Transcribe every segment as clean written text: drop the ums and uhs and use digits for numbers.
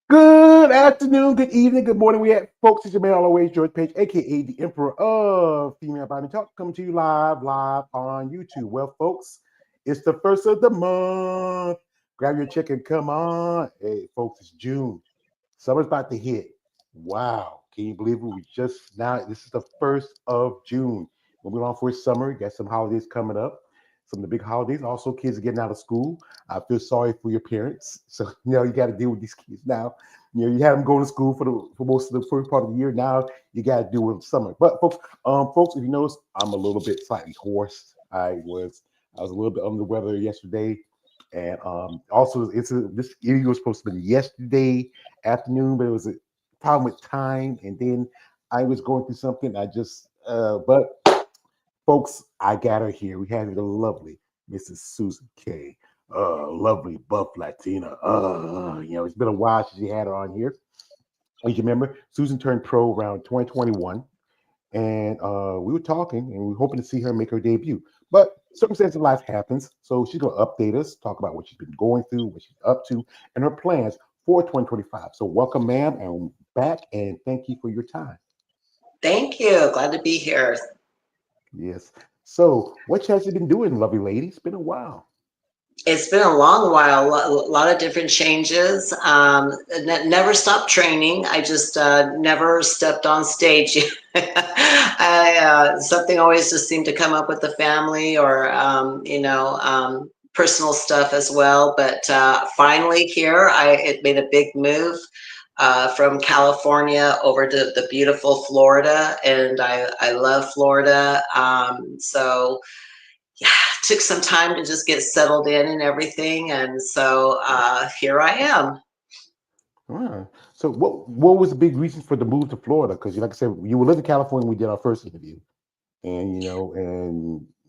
Good afternoon, good evening, good morning. We have folks. It's your man always, George Page, aka the Emperor of Female Body Talk, coming to you live on YouTube. Well, folks, it's the first of the month. Grab your chicken, come on. Hey, folks, it's June. Summer's about to hit. Wow, can you believe it? We just now. This is the first of June. Moving on for summer. Got some holidays coming up. Some of the big holidays. Also, kids are getting out of school. I feel sorry for your parents. So you got to deal with these kids now. You had them going to school for most of the first part of the year. Now you got to do with summer. But folks, if you notice, I'm a little bit slightly hoarse. I was a little bit under the weather yesterday, and also this interview was supposed to be yesterday afternoon, but it was a problem with time, and then I was going through something. But folks, I got her here. We have the lovely Mrs. Susan K. Lovely buff Latina. It's been a while since you had her on here. As you remember, Susan turned pro around 2021, and we were talking, and we were hoping to see her make her debut. But circumstances of life happens, so she's going to update us, talk about what she's been going through, what she's up to, and her plans for 2025. So welcome, ma'am, and back, and thank you for your time. Thank you. Glad to be here. Yes. So what has you been doing, lovely lady? It's been a while. It's been a long while, a lot of different changes. Never stopped training. I just never stepped on stage. Something always just seemed to come up with the family or, personal stuff as well. But finally here, it made a big move from California over to the beautiful Florida. And I love Florida. So yeah, took some time to just get settled in and everything. And so here I am. Wow. So what was the big reason for the move to Florida? Because like I said, you were living in California when we did our first interview, and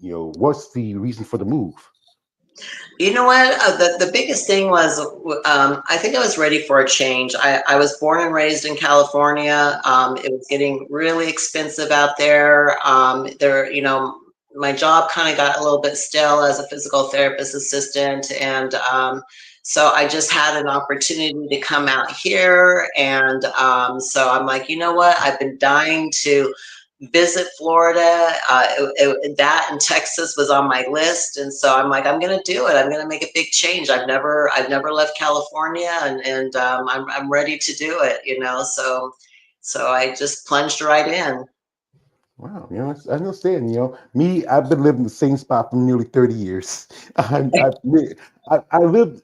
what's the reason for the move? You know what? The biggest thing was I think I was ready for a change. I was born and raised in California. It was getting really expensive out there. My job kind of got a little bit stale as a physical therapist assistant. And so I just had an opportunity to come out here. And so I'm like, you know what? I've been dying to visit Florida. That and Texas was on my list, and so I'm like, I'm going to do it. I'm going to make a big change. I've never left California, and I'm ready to do it. So I just plunged right in. Wow, I understand. Me, I've been living the same spot for nearly 30 years. I lived,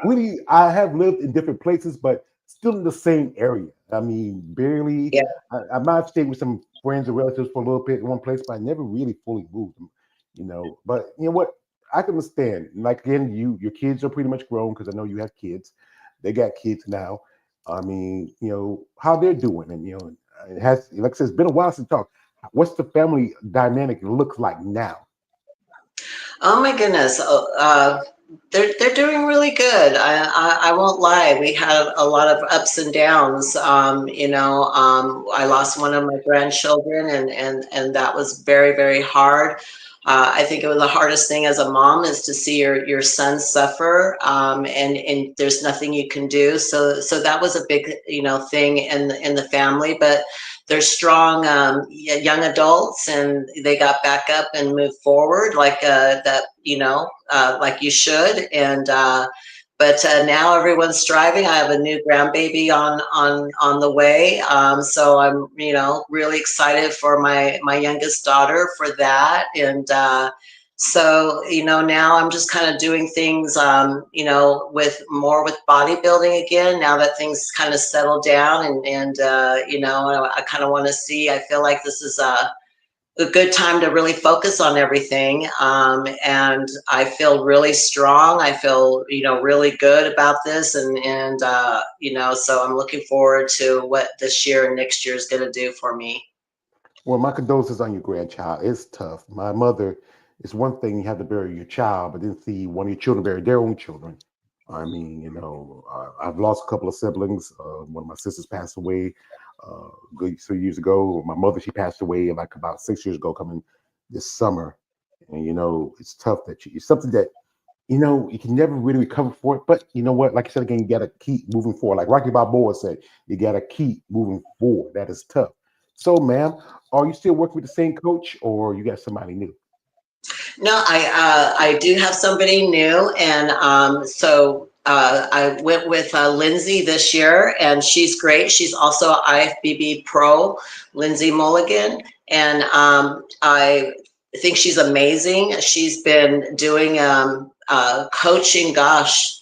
really, I have lived in different places, but still in the same area. I mean, barely. Yeah. I might have stayed with some friends or relatives for a little bit in one place, but I never really fully moved. But you know what? I can understand. Like again, your kids are pretty much grown because I know you have kids. They got kids now. I mean, how they're doing, and it has, like I said, it's been a while since talk. What's the family dynamic look like now? Oh my goodness. They're doing really good. I won't lie. We had a lot of ups and downs. I lost one of my grandchildren, and that was very, very hard. I think it was the hardest thing as a mom is to see your son suffer, and there's nothing you can do. So that was a big thing in the family, but they're strong young adults, and they got back up and moved forward like that, like you should. And but now everyone's striving. I have a new grandbaby on the way, so I'm really excited for my youngest daughter for that. And so now I'm just kind of doing things with bodybuilding again, now that things kind of settled down. And I kind of want to see, I feel like this is a good time to really focus on everything. And I feel really strong. I feel, really good about this. And so I'm looking forward to what this year and next year is going to do for me. Well, my condolences on your grandchild. It's tough. My mother, it's one thing you have to bury your child, but then see one of your children bury their own children. I mean, I've lost a couple of siblings. One of my sisters passed away good 3 years ago. My mother, she passed away like about 6 years ago, coming this summer. And it's tough it's something that you can never really recover for it. But you know what? Like I said again, you got to keep moving forward. Like Rocky Balboa said, you got to keep moving forward. That is tough. So, ma'am, are you still working with the same coach, or you got somebody new? No, I do have somebody new, and I went with Lindsay this year, and she's great. She's also a IFBB pro, Lindsay Mulligan, and I think she's amazing. She's been doing coaching, gosh,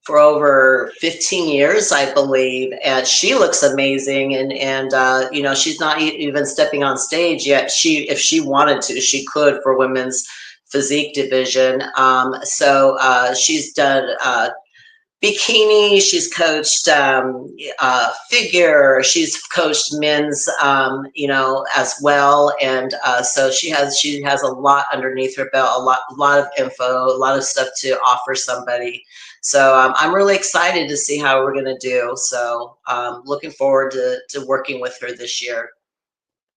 for over 15 years, I believe, and she looks amazing. And she's not even stepping on stage yet. If she wanted to, she could for women's physique division. She's done bikini. She's coached figure. She's coached men's, as well. And so she has a lot underneath her belt, a lot of info, a lot of stuff to offer somebody. So I'm really excited to see how we're going to do. So looking forward to working with her this year.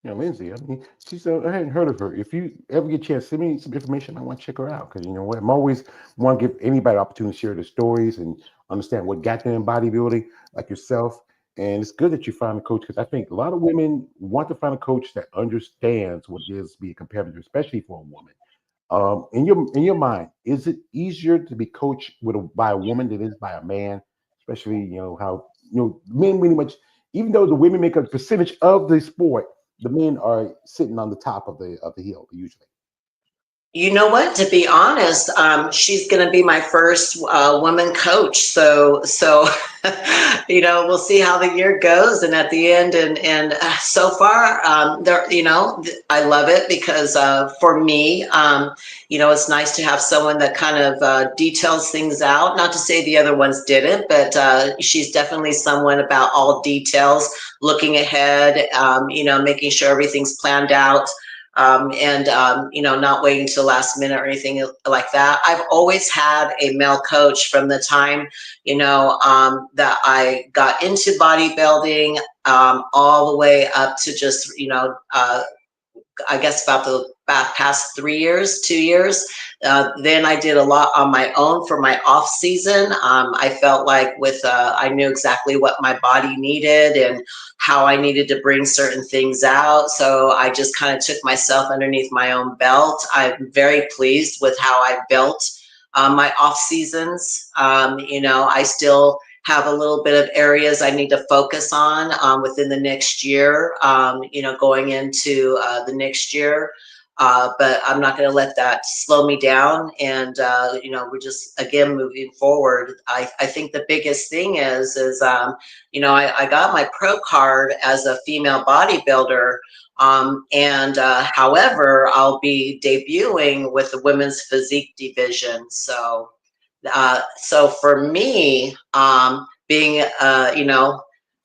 Lindsay, I mean, I hadn't heard of her. If you ever get a chance, send me some information. I want to check her out because you know what? I'm always want to give anybody opportunity to share their stories and understand what got them in bodybuilding, like yourself. And it's good that you find a coach because I think a lot of women want to find a coach that understands what it is to be a competitor, especially for a woman. In your mind, is it easier to be coached by a woman than it is by a man? Especially, how men pretty much, even though the women make a percentage of the sport, the men are sitting on the top of the hill usually. You know what? To be honest, she's going to be my first woman coach. So we'll see how the year goes, and at the end, and so far, I love it because for me, it's nice to have someone that kind of details things out. Not to say the other ones didn't, but she's definitely someone about all details, looking ahead, making sure everything's planned out, and not waiting till last minute or anything like that. I've always had a male coach from the time, that I got into bodybuilding, all the way up to just, I guess about the past 3 years, 2 years. Then I did a lot on my own for my off season. I felt like I knew exactly what my body needed and how I needed to bring certain things out. So I just kind of took myself underneath my own belt. I'm very pleased with how I built my off seasons. I still have a little bit of areas I need to focus on within the next year, going into the next year. But I'm not going to let that slow me down. And, we're just, again, moving forward. I think the biggest thing is I got my pro card as a female bodybuilder. However, I'll be debuting with the women's physique division. So for me, being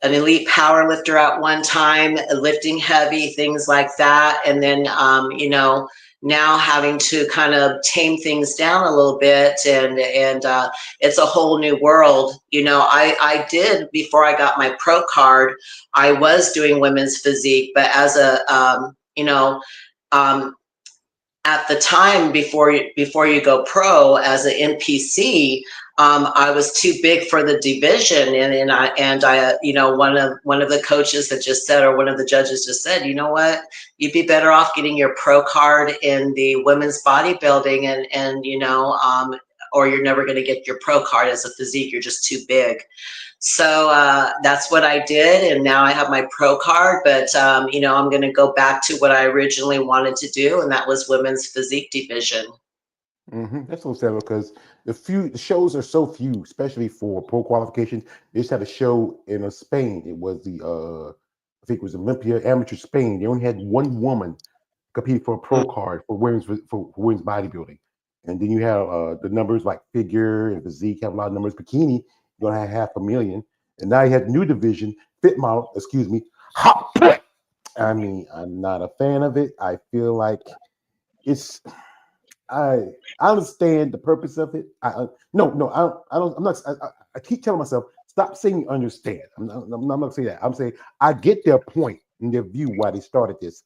an elite power lifter at one time, lifting heavy, things like that, and then now having to kind of tame things down a little bit, and it's a whole new world. I did, before I got my pro card, I was doing women's physique, but as a um, at the time, before you go pro as an NPC, I was too big for the division, and I one of the coaches had just said, or one of the judges just said, you know what, you'd be better off getting your pro card in the women's bodybuilding, and or you're never going to get your pro card as a physique. You're just too big. So that's what I did, and now I have my pro card. But I'm going to go back to what I originally wanted to do, and that was women's physique division. That's so sad because the shows are so few, especially for pro qualifications. They just had a show in Spain. It was I think it was Olympia Amateur Spain. They only had one woman competing for a pro card for women's bodybuilding. And then you have the numbers like figure and physique have a lot of numbers. Bikini, you're gonna have 500,000. And now you have the new division, fit model, excuse me. I mean, I'm not a fan of it. I feel like it's I understand the purpose of it. No, I don't. I keep telling myself stop saying you understand. I'm not gonna say that. I'm saying I get their point and their view why they started this.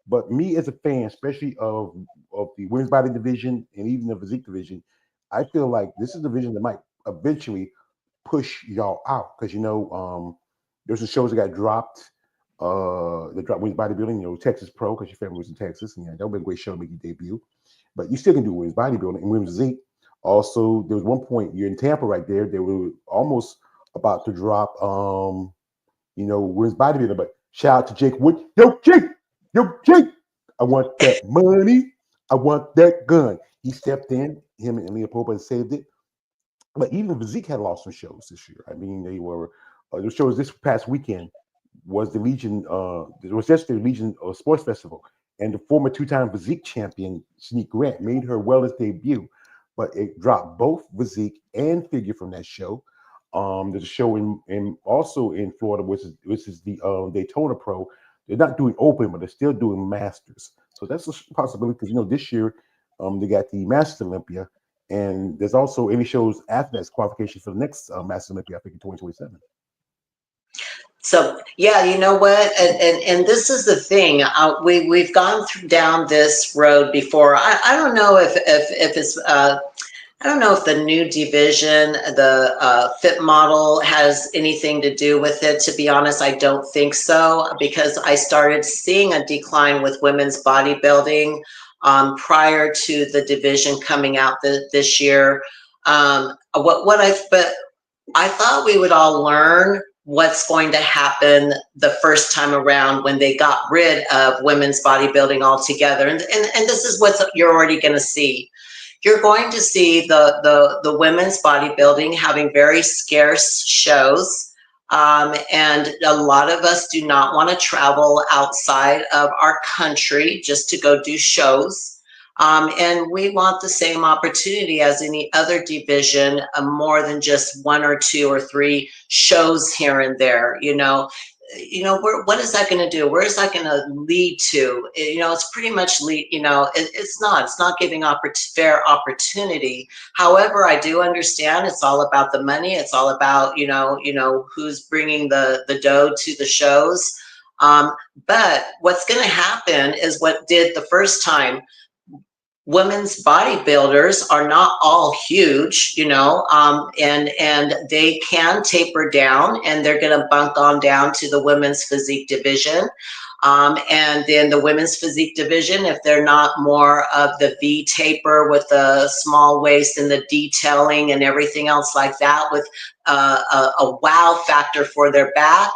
But me as a fan, especially of the women's body division and even the physique division, I feel like this is the division that might eventually push y'all out because there's some shows that got dropped. They dropped women's bodybuilding. Texas Pro because your family was in Texas, and that would be a great show to make your debut. But you still can do women's bodybuilding and women's physique. Also, there was one point you're in Tampa right there. They were almost about to drop, women's bodybuilding. But shout out to Jake Wood. Yo, Jake, I want that money. I want that gun. He stepped in, him and Leopold, and saved it. But even Physique had lost some shows this year. I mean, they were the shows this past weekend was the Legion. It was just the Legion Sports Festival, and the former two-time Physique champion Sneak Grant made her wellness debut, but it dropped both Physique and figure from that show. There's a show in also in Florida, which is the Daytona Pro. They're not doing open, but they're still doing masters. So that's a possibility because this year they got the Masters Olympia, and there's also any shows after that's qualification for the next Masters Olympia, I think in 2027. So yeah, you know what, and this is the thing. We've gone down this road before. I don't know if it's I don't know if the new division, the fit model, has anything to do with it. To be honest, I don't think so, because I started seeing a decline with women's bodybuilding prior to the division coming out this year. But I thought we would all learn what's going to happen the first time around when they got rid of women's bodybuilding altogether. And this is what you're already going to see. You're going to see the women's bodybuilding having very scarce shows. And a lot of us do not want to travel outside of our country just to go do shows. And we want the same opportunity as any other division, more than just one or two or three shows here and there. What is that going to do? Where is that going to lead to? It's pretty much it's not giving fair opportunity. However, I do understand it's all about the money. It's all about who's bringing the dough to the shows. But what's going to happen is what did the first time. Women's bodybuilders are not all huge, and they can taper down, and they're going to bunk on down to the women's physique division. And then the women's physique division, if they're not more of the V taper with the small waist and the detailing and everything else like that, with a wow factor for their back,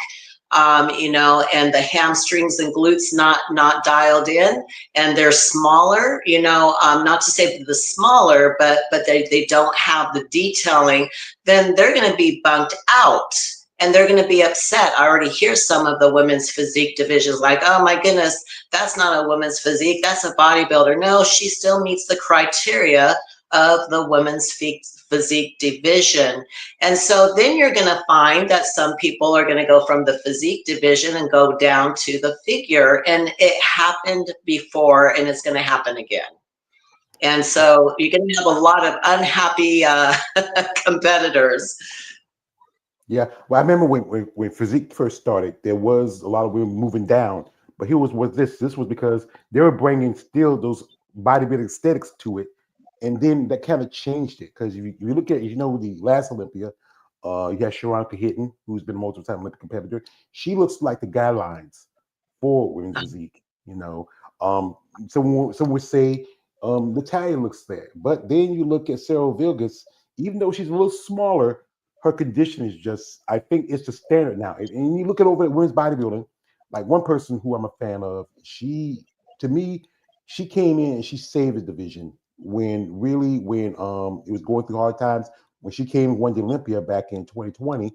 and the hamstrings and glutes not dialed in, and they're smaller, not to say the smaller, but they don't have the detailing, then they're going to be bunked out. And they're going to be upset. I already hear some of the women's physique divisions like, oh my goodness, that's not a women's physique, that's a bodybuilder. No, she still meets the criteria of the women's physique division. And so then you're going to find that some people are going to go from the physique division and go down to the figure. And it happened before, and it's going to happen again. And so you're going to have a lot of unhappy competitors. Yeah, well, I remember when physique first started, there was a lot of women moving down. But here was this. This was because they were bringing still those bodybuilding aesthetics to it, and then that kind of changed it. Because if you look at, the last Olympia, you got Sharonka Hitton, who's been a multiple-time Olympic competitor. She looks like the guidelines for women's physique. Some would say Natalia looks there, but then you look at Sarah Vilgas, even though she's a little smaller. Her condition is just, I think it's the standard now. And you look at over at women's bodybuilding, like one person who I'm a fan of, to me, she came in and she saved the division when it was going through hard times, when she came and won the Olympia back in 2020,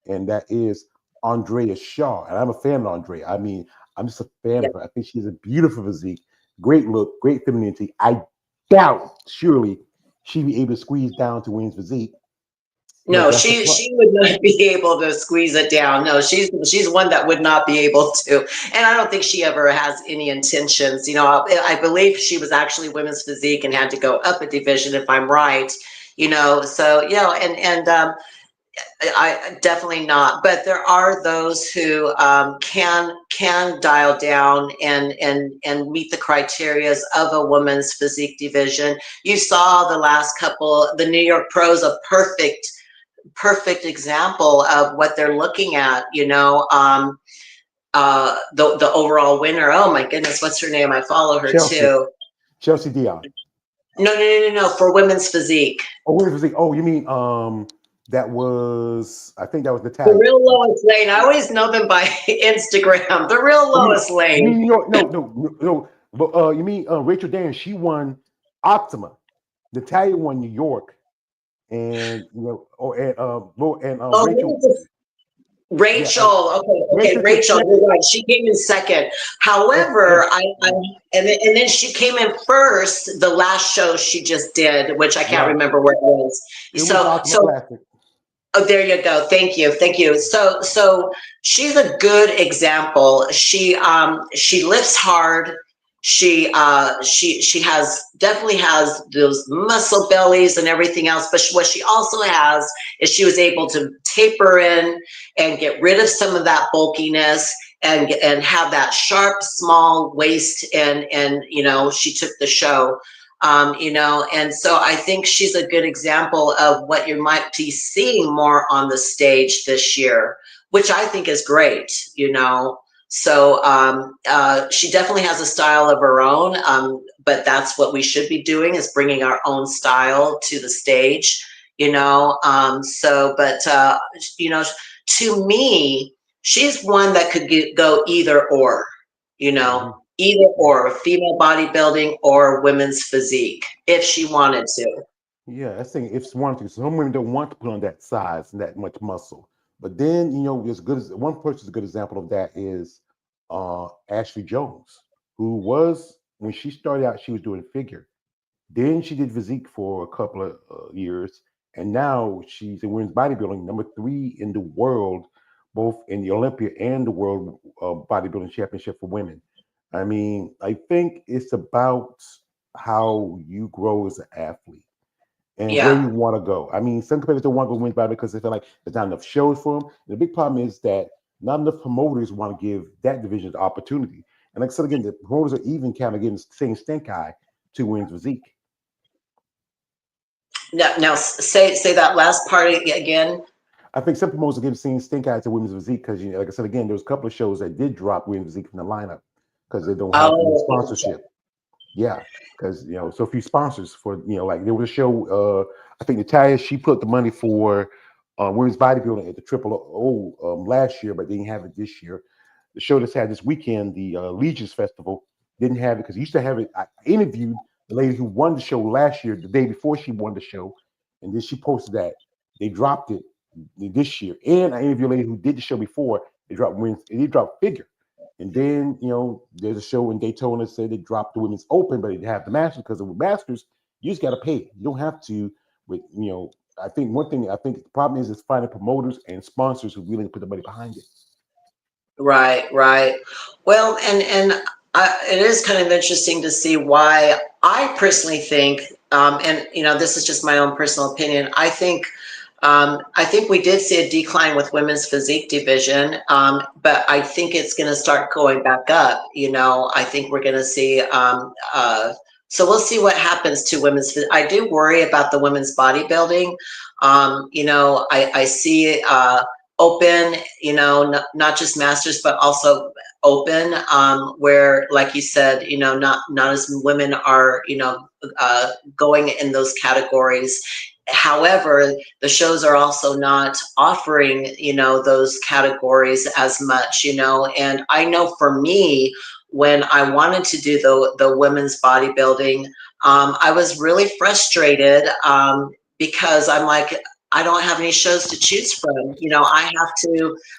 and that is Andrea Shaw. And I'm a fan of Andrea. I mean, I'm just a fan of her. I think she has a beautiful physique, great look, great femininity. I doubt, surely, she'd be able to squeeze down to women's physique. No, she would not be able to squeeze it down. No, she's one that would not be able to, and I don't think she ever has any intentions. I believe she was actually women's physique and had to go up a division, if I'm right. So and I definitely not, but there are those who can dial down and meet the criterias of a woman's physique division. You saw the last couple, the New York Pros, a perfect example of what they're looking at. The overall winner. Oh my goodness, what's her name? I follow her Chelsea, too. Chelsea Dion. No, for women's physique. Oh, wait, was it? Oh, you mean that was? I think that was The Natalia. real Lois Lane. I always know them by Instagram. The real Lois You Lane. mean New York? No. But you mean Rachel Dan? She won Optima. Natalia won New York, and Oh, Rachel. Yeah, Rachel. Okay, Rachel came Rachel. second. You're right. She came in second. However, and then she came in first. The last show she just did, which I can't Right. remember what it was. It was Optima So Classic. oh, there you go. Thank you. So she's a good example. She lifts hard. She has definitely has those muscle bellies and everything else. But what she also has is she was able to taper in and get rid of some of that bulkiness and have that sharp, small waist. And she took the show. And so I think she's a good example of what you might be seeing more on the stage this year, which I think is great. So she definitely has a style of her own, but that's what we should be doing is bringing our own style to the stage. To me, she's one that could go either or, you know, Mhm. either or female bodybuilding or women's physique if she wanted to. Yeah, I think if one thing, some women don't want to put on that size and that much muscle. But then, as good as one person's a good example of that is Ashley Jones, who was when she started out, she was doing figure. Then she did physique for a couple of years, and now she's in women's bodybuilding, number 3 in the world, both in the Olympia and the World Bodybuilding Championship for women. I mean, I think it's about how you grow as an athlete and where Yeah. you want to go. I mean, some competitors don't want to go women's bodybuilding because they feel like there's not enough shows for them. And the big problem is that not enough promoters want to give that division the opportunity. And like I said again, the promoters are even kind of getting the same stink eye to women's physique. Now say that last part again. I think some promoters are getting seen stink eye to women's physique because, like I said again, there was a couple of shows that did drop women's physique from the lineup because they don't have the Oh, sponsorship. Yeah, because so few sponsors for like there was a show. I think Natalia she put the money for women's bodybuilding at the Triple O last year, but they didn't have it this year. The show that's had this weekend, the Legions Festival, didn't have it because used to have it. I interviewed the lady who won the show last year, the day before she won the show, and then she posted that they dropped it this year. And I interviewed a lady who did the show before. They dropped figure. And then, there's a show in Daytona that said they dropped the women's open, but they have the masters because with masters, you just got to pay. You don't have to. I think one thing. I think the problem is finding promoters and sponsors who really put the money behind it. right. Well, it is kind of interesting to see why I personally think, and this is just my own personal opinion. I think we did see a decline with women's physique division, but I think it's going to start going back up. I think we're going to see. So we'll see what happens to women's. I do worry about the women's bodybuilding. I see open. Not just masters, but also open, where, like you said, not as women are, going in those categories. However, the shows are also not offering, those categories as much, and I know for me, when I wanted to do the women's bodybuilding, I was really frustrated, because I'm like, I don't have any shows to choose from.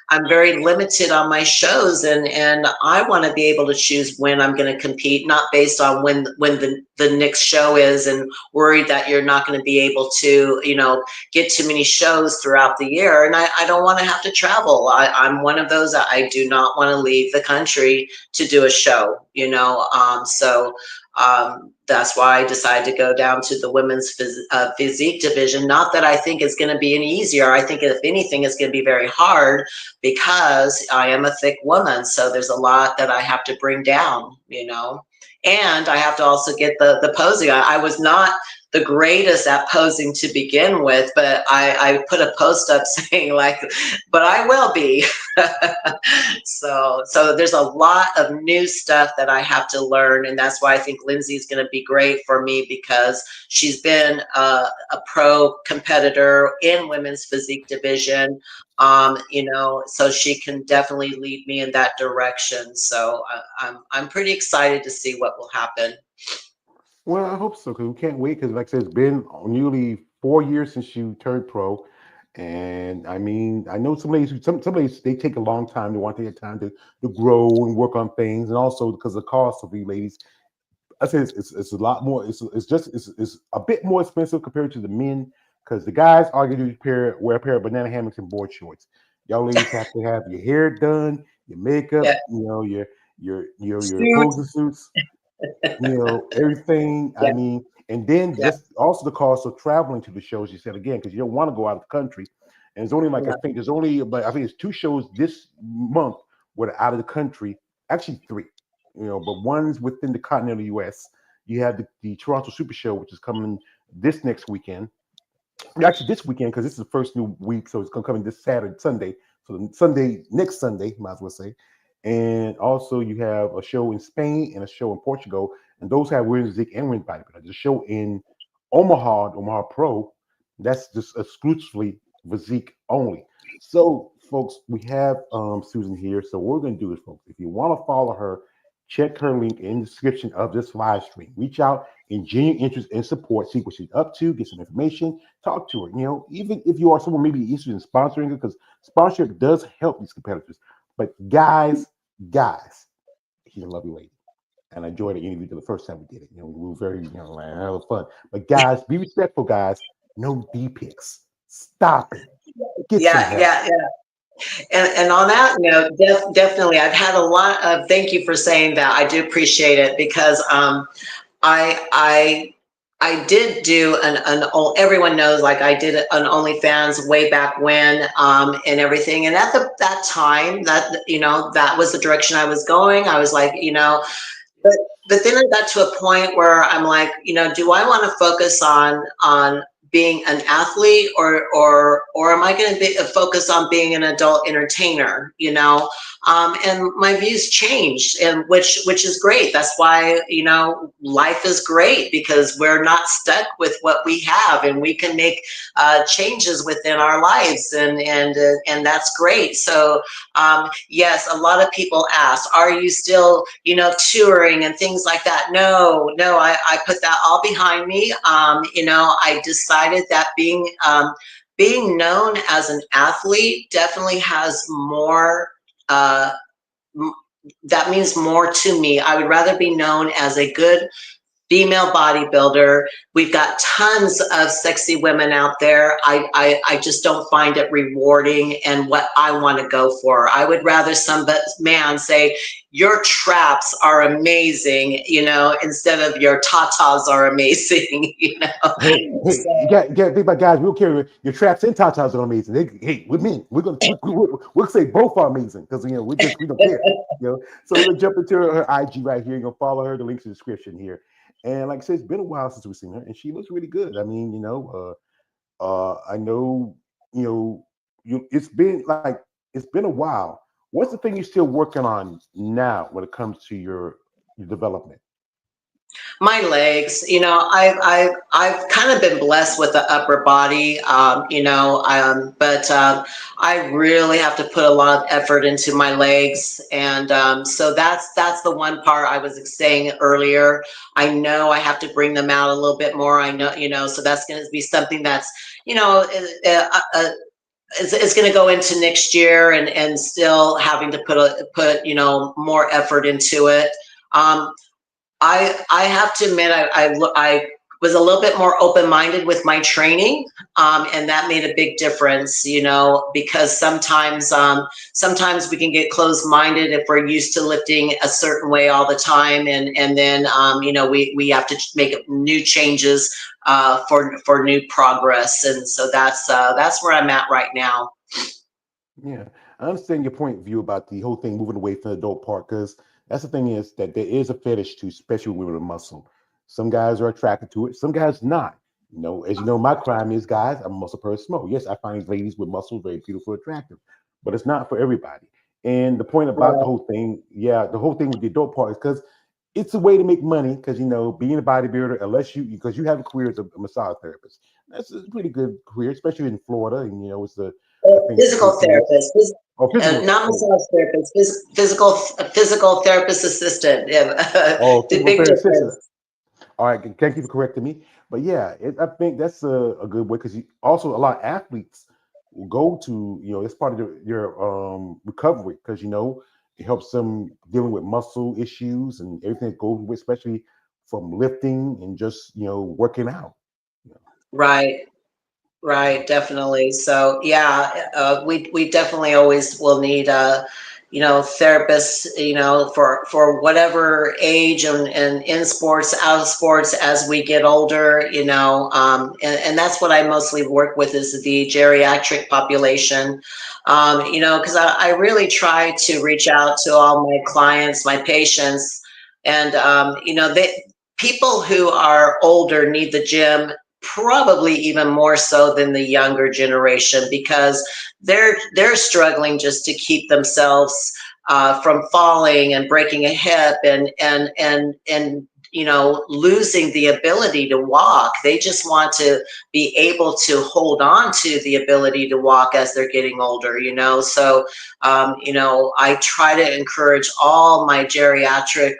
I'm very limited on my shows, and I want to be able to choose when I'm going to compete, not based on when the next show is, and worried that you're not going to be able to, get too many shows throughout the year. And I don't want to have to travel. I'm one of those that I do not want to leave the country to do a show, so That's why I decided to go down to the women's physique division. Not that I think it's going to be any easier. I think if anything, it's going to be very hard because I am a thick woman. So there's a lot that I have to bring down, you know. And I have to also get the posing. I was not the greatest at posing to begin with, but I put a post up saying like, but I will be. So there's a lot of new stuff that I have to learn, and that's why I think Lindsay is going to be great for me because she's been a pro competitor in women's physique division. You know, so she can definitely lead me in that direction. So I'm pretty excited to see what will happen. Well, I hope so because we can't wait. Because like I said, it's been nearly 4 years since you turned pro, and I mean, I know some ladies, some ladies they take a long time. They want to take time to grow and work on things, and also because the cost of you ladies, I say it's a lot more. It's a bit more expensive compared to the men because the guys all you do is wear a pair of banana hammocks and board shorts. Y'all ladies have to have your hair done, your makeup, Yeah. your Suit. posing suits, everything. I Yeah. mean, and then Yeah. just also the cost of traveling to the shows. You said again because you don't want to go out of the country, and it's only like Yeah. I think it's two shows this month where they're out of the country. Actually, three. But one's within the continental U.S. You have the Toronto Super Show, which is coming this next weekend. Actually, this weekend because this is the first new week, so it's gonna come in this Saturday, Sunday. So next Sunday, might as well say. And also, you have a show in Spain and a show in Portugal, and those have women's physique and women's bodybuilding. The show in Omaha Pro, that's just exclusively physique only. So, folks, we have Susan here. So, what we're going to do is, folks, if you want to follow her, check her link in the description of this live stream. Reach out in genuine interest and support, see what she's up to, get some information, talk to her. Even if you are someone maybe interested in sponsoring her, because sponsorship does help these competitors. But guys, she's a lovely lady. And I enjoyed the interview the first time we did it. We were very, like, hella fun. But guys, be respectful, guys. No D pics. Stop it. Get some Yeah. help. Yeah. And on that note, definitely, I've had a lot of. Thank you for saying that. I do appreciate it because I I I did do everyone knows like I did an OnlyFans way back when and everything. And at that time that that was the direction I was going. I was like but then I got to a point where I'm like, do I want to focus on being an athlete or am I going to be focus on being an adult entertainer? And my views changed, and which is great. That's why life is great because we're not stuck with what we have, and we can make changes within our lives, and that's great. So yes, a lot of people ask, are you still, touring and things like that? No, I put that all behind me. I decided that being known as an athlete definitely has more, uh, that means more to me. I would rather be known as a good female bodybuilder. We've got tons of sexy women out there. I just don't find it rewarding and what I want to go for. I would rather some man say, your traps are amazing, instead of your tatas are amazing, Hey, you So, got to think about guys. We'll carry your traps and tatas are amazing. Hey, with me, we'll say both are amazing because we don't care. So we're gonna jump into her IG right here. You're gonna follow her. The link's in the description here. And like I said, it's been a while since we've seen her, and she looks really good. I mean, I know, it's been a while. What's the thing you're still working on now when it comes to your development? my legs, I've kind of been blessed with the upper body, but I really have to put a lot of effort into my legs, and so that's the one part I was saying earlier. I know I have to bring them out a little bit more. I know, so that's going to be something that's, it's going to go into next year, and still having to put more effort into it. Um, I have to admit, I was a little bit more open-minded with my training, and that made a big difference, you know, because sometimes we can get closed-minded if we're used to lifting a certain way all the time, and then you know, we have to make new changes for new progress, and so that's where I'm at right now. Yeah, I understand your point of view about the whole thing moving away from the adult part, because that's the thing is that there is a fetish to, especially women with muscle. Some guys are attracted to it, some guys not. You know, as you know, my crime is, guys, I'm a muscle person. Smoke. Yes, I find these ladies with muscle very beautiful, attractive, but it's not for everybody. And the point about the Right. whole thing, yeah, the whole thing with the adult part is because it's a way to make money. Because you know, being a bodybuilder, unless you because you have a career as a massage therapist, that's a pretty good career, especially in Florida. And you know, it's the I think Physical therapist, oh, physical. not massage therapist, physical therapist assistant. Yeah, the Physical big therapist. difference. All right, thank you for correcting me. But yeah, I think that's a good way because also a lot of athletes will go to it's part of your recovery because you know it helps them dealing with muscle issues and everything that goes with, especially from lifting and just working out. You Right. Right, definitely. So yeah, we definitely always will need you know, therapists, you know, for whatever age and in sports, out of sports as we get older, you know, and that's what I mostly work with is the geriatric population, you know, because I really try to reach out to all my clients, my patients, and you know, people who are older need the gym probably even more so than the younger generation because they're struggling just to keep themselves from falling and breaking a hip and you know, losing the ability to walk. They just want to be able to hold on to the ability to walk as they're getting older, you know. So you know, I try to encourage all my geriatric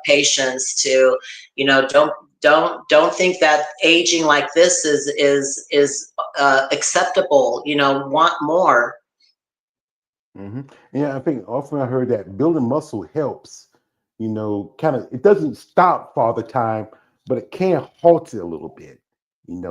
patients to, you know, don't think that aging like this is acceptable. You know, want more. hmm Yeah, I think often I heard that building muscle helps. Kind of it doesn't stop father time, but it can halt it a little bit.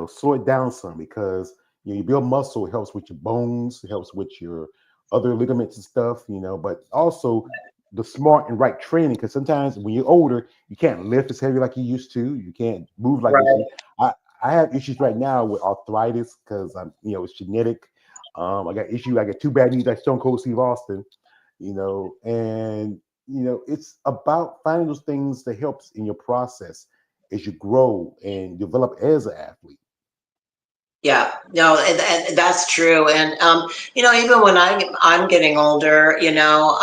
Slow it down some because you build muscle, it helps with your bones, it helps with your other ligaments and stuff. But also the smart and right training because sometimes when you're older, you can't lift as heavy like you used to. You can't move like you used to. Right. I have issues right now with arthritis because it's genetic. I got issue. I got two bad knees like Stone Cold Steve Austin. And it's about finding those things that helps in your process as you grow and develop as an athlete. Yeah, no, and that's true. And you know, even when I'm getting older, you know,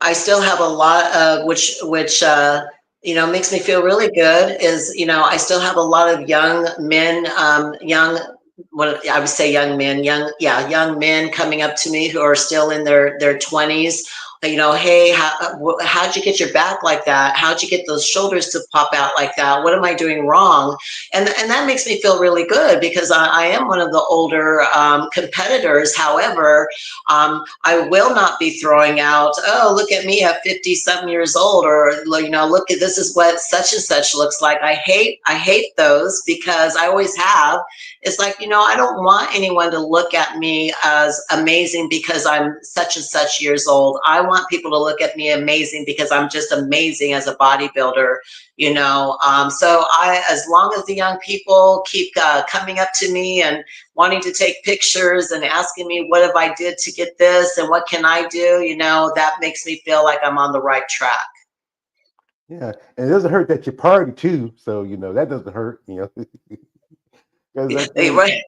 I still have a lot of which you know, makes me feel really good is, you know, I still have a lot of young men, young, what I would say young men, young men coming up to me who are still in their 20s. You know, hey, how'd you get your back like that? How'd you get those shoulders to pop out like that? What am I doing wrong? And that makes me feel really good because I am one of the older competitors. However, I will not be throwing out, oh, look at me at 50-something years old, or you know, look at this is what such and such looks like. I hate those because I always have. It's like, you know, I don't want anyone to look at me as amazing because I'm such and such years old. I want people to look at me amazing because I'm just amazing as a bodybuilder, you know. So as long as the young people keep coming up to me and wanting to take pictures and asking me what have I did to get this and what can I do, you know, that makes me feel like I'm on the right track. Yeah, and it doesn't hurt that you party too. So that doesn't hurt. Because I think Right.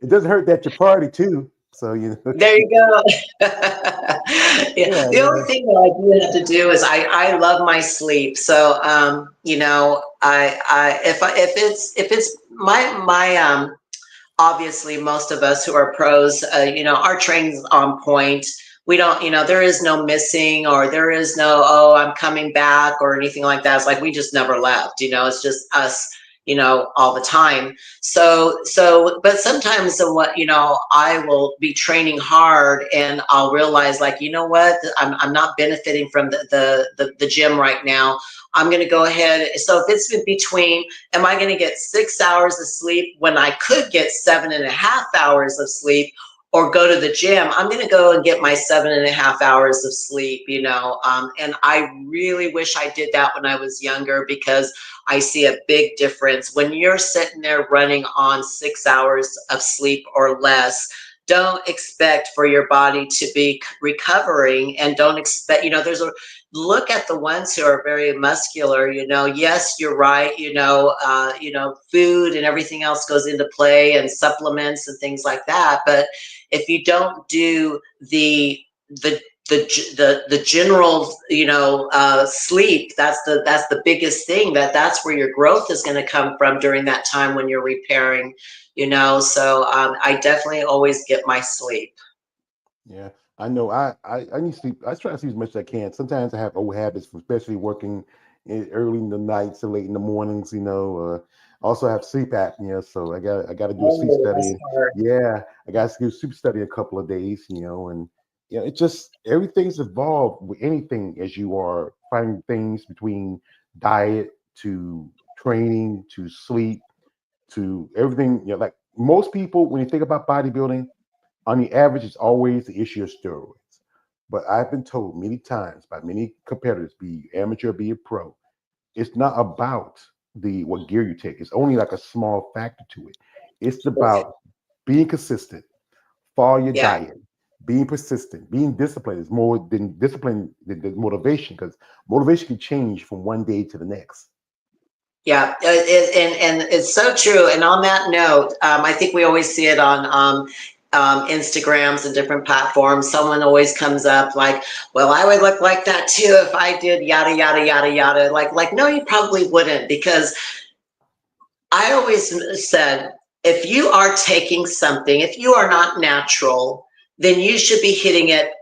it doesn't hurt that you party too. So There you go. Yeah. yeah, The only yeah. thing that I do have to do is I love my sleep. So you know, if it's my obviously most of us who are pros, you know, our training's on point. We don't, you know, there is no missing or there is no, oh, I'm coming back or anything like that. It's like we just never left, you know, it's just us, you know, all the time. So but sometimes what, you know, I will be training hard and I'll realize like, you know what, I'm not benefiting from the gym right now. I'm going to go ahead. So if it's in between, am I going to get 6 hours of sleep when I could get 7.5 hours of sleep? Or go to the gym, I'm going to go and get my 7.5 hours of sleep, and I really wish I did that when I was younger, because I see a big difference. When you're sitting there running on 6 hours of sleep or less, don't expect for your body to be recovering, and don't expect, look at the ones who are very muscular, yes, you're right, food and everything else goes into play, and supplements and things like that. But if you don't do the the general sleep, that's the biggest thing, that's where your growth is going to come from during that time when you're repairing, so I definitely always get my sleep. Yeah, I know. I need sleep. I try to sleep as much as I can. Sometimes I have old habits, from especially working early in the nights and late in the mornings. Also have sleep apnea, so I got to do a sleep Oh, study. that's And hard. yeah, I got to do a sleep study in a couple of days. And it's just everything's evolved with anything, as you are finding things between diet to training to sleep to everything. Like most people, when you think about bodybuilding, on the average, it's always the issue of steroids. But I've been told many times by many competitors, be amateur, be a pro, it's not about the what gear you take. It's only like a small factor to it. It's about being consistent, follow your Yeah. diet, being persistent, being disciplined is more than discipline than motivation, because motivation can change from one day to the next. Yeah, and it's so true. And on that note, I think we always see it on Instagrams and different platforms. Someone always comes up like, "Well, I would look like that too if I did yada yada yada yada." Like, no, you probably wouldn't, because I always said, if you are taking something, if you are not natural, then you should be hitting it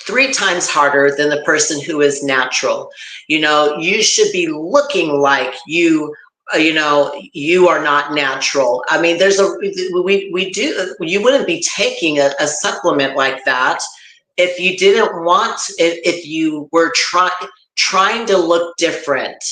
3 times harder than the person who is natural. You should be looking like you are not natural. I mean, we do, you wouldn't be taking a supplement like that if you didn't want, if you were trying to look different.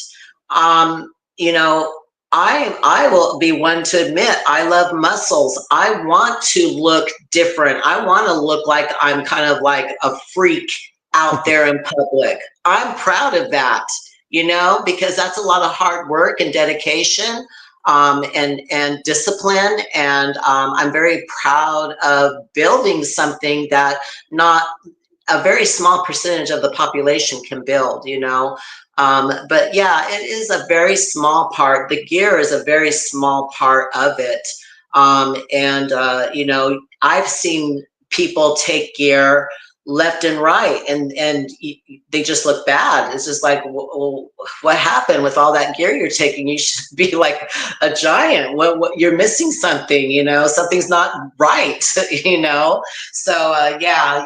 You know, I will be one to admit I love muscles. I want to look different. I want to look like I'm kind of like a freak out there in public. I'm proud of that, because that's a lot of hard work and dedication, and discipline. And I'm very proud of building something that not a very small percentage of the population can build. But yeah, it is a very small part. The gear is a very small part of it. And I've seen people take gear left and right, and they just look bad. It's just like, well, what happened with all that gear you're taking? You should be like a giant. What you're missing something, something's not right, So yeah,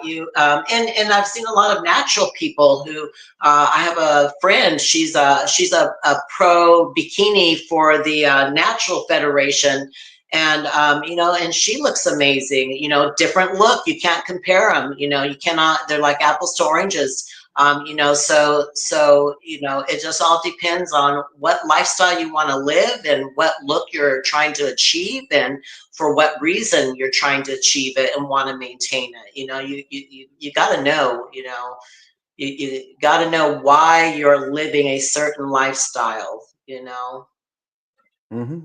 and I've seen a lot of natural people who, I have a friend. She's a pro bikini for the Natural Federation, and and she looks amazing. Different look. You can't compare them. You cannot. They're like apples to oranges. So it just all depends on what lifestyle you want to live, and what look you're trying to achieve, and for what reason you're trying to achieve it and want to maintain it. You got to know. You got to know why you're living a certain lifestyle.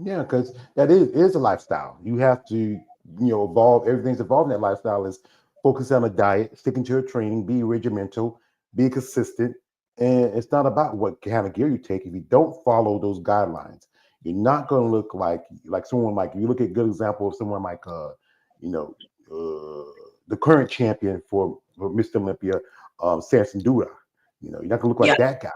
Yeah, because that is a lifestyle. You have to, evolve. Everything's evolving. That lifestyle is focus on a diet, sticking to your training, be regimental, be consistent, and it's not about what kind of gear you take. If you don't follow those guidelines, you're not going to look like someone like. If you look at a good example of someone like, you know, the current champion for Mr. Olympia, Samson Duda. You're not going to look Yeah. like that guy,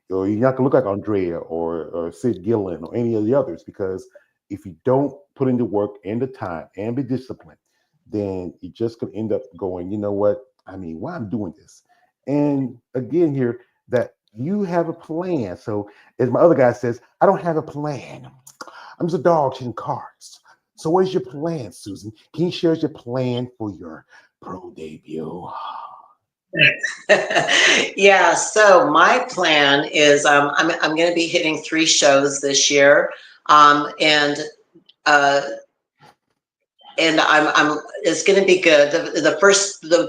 or you're not going to look like Andrea or Sid Gillen or any of the others, because if you don't put in the work and the time and be disciplined, then you're just going to end up going, you know what? I mean, why I'm doing this? And again, here that you have a plan. So, as my other guy says, I don't have a plan. I'm just a dog chasing cars. So, what is your plan, Susan? Can you share your plan for your pro debut? Yeah, so my plan is I'm going to be hitting 3 shows this year. And uh, I'm it's going to be good.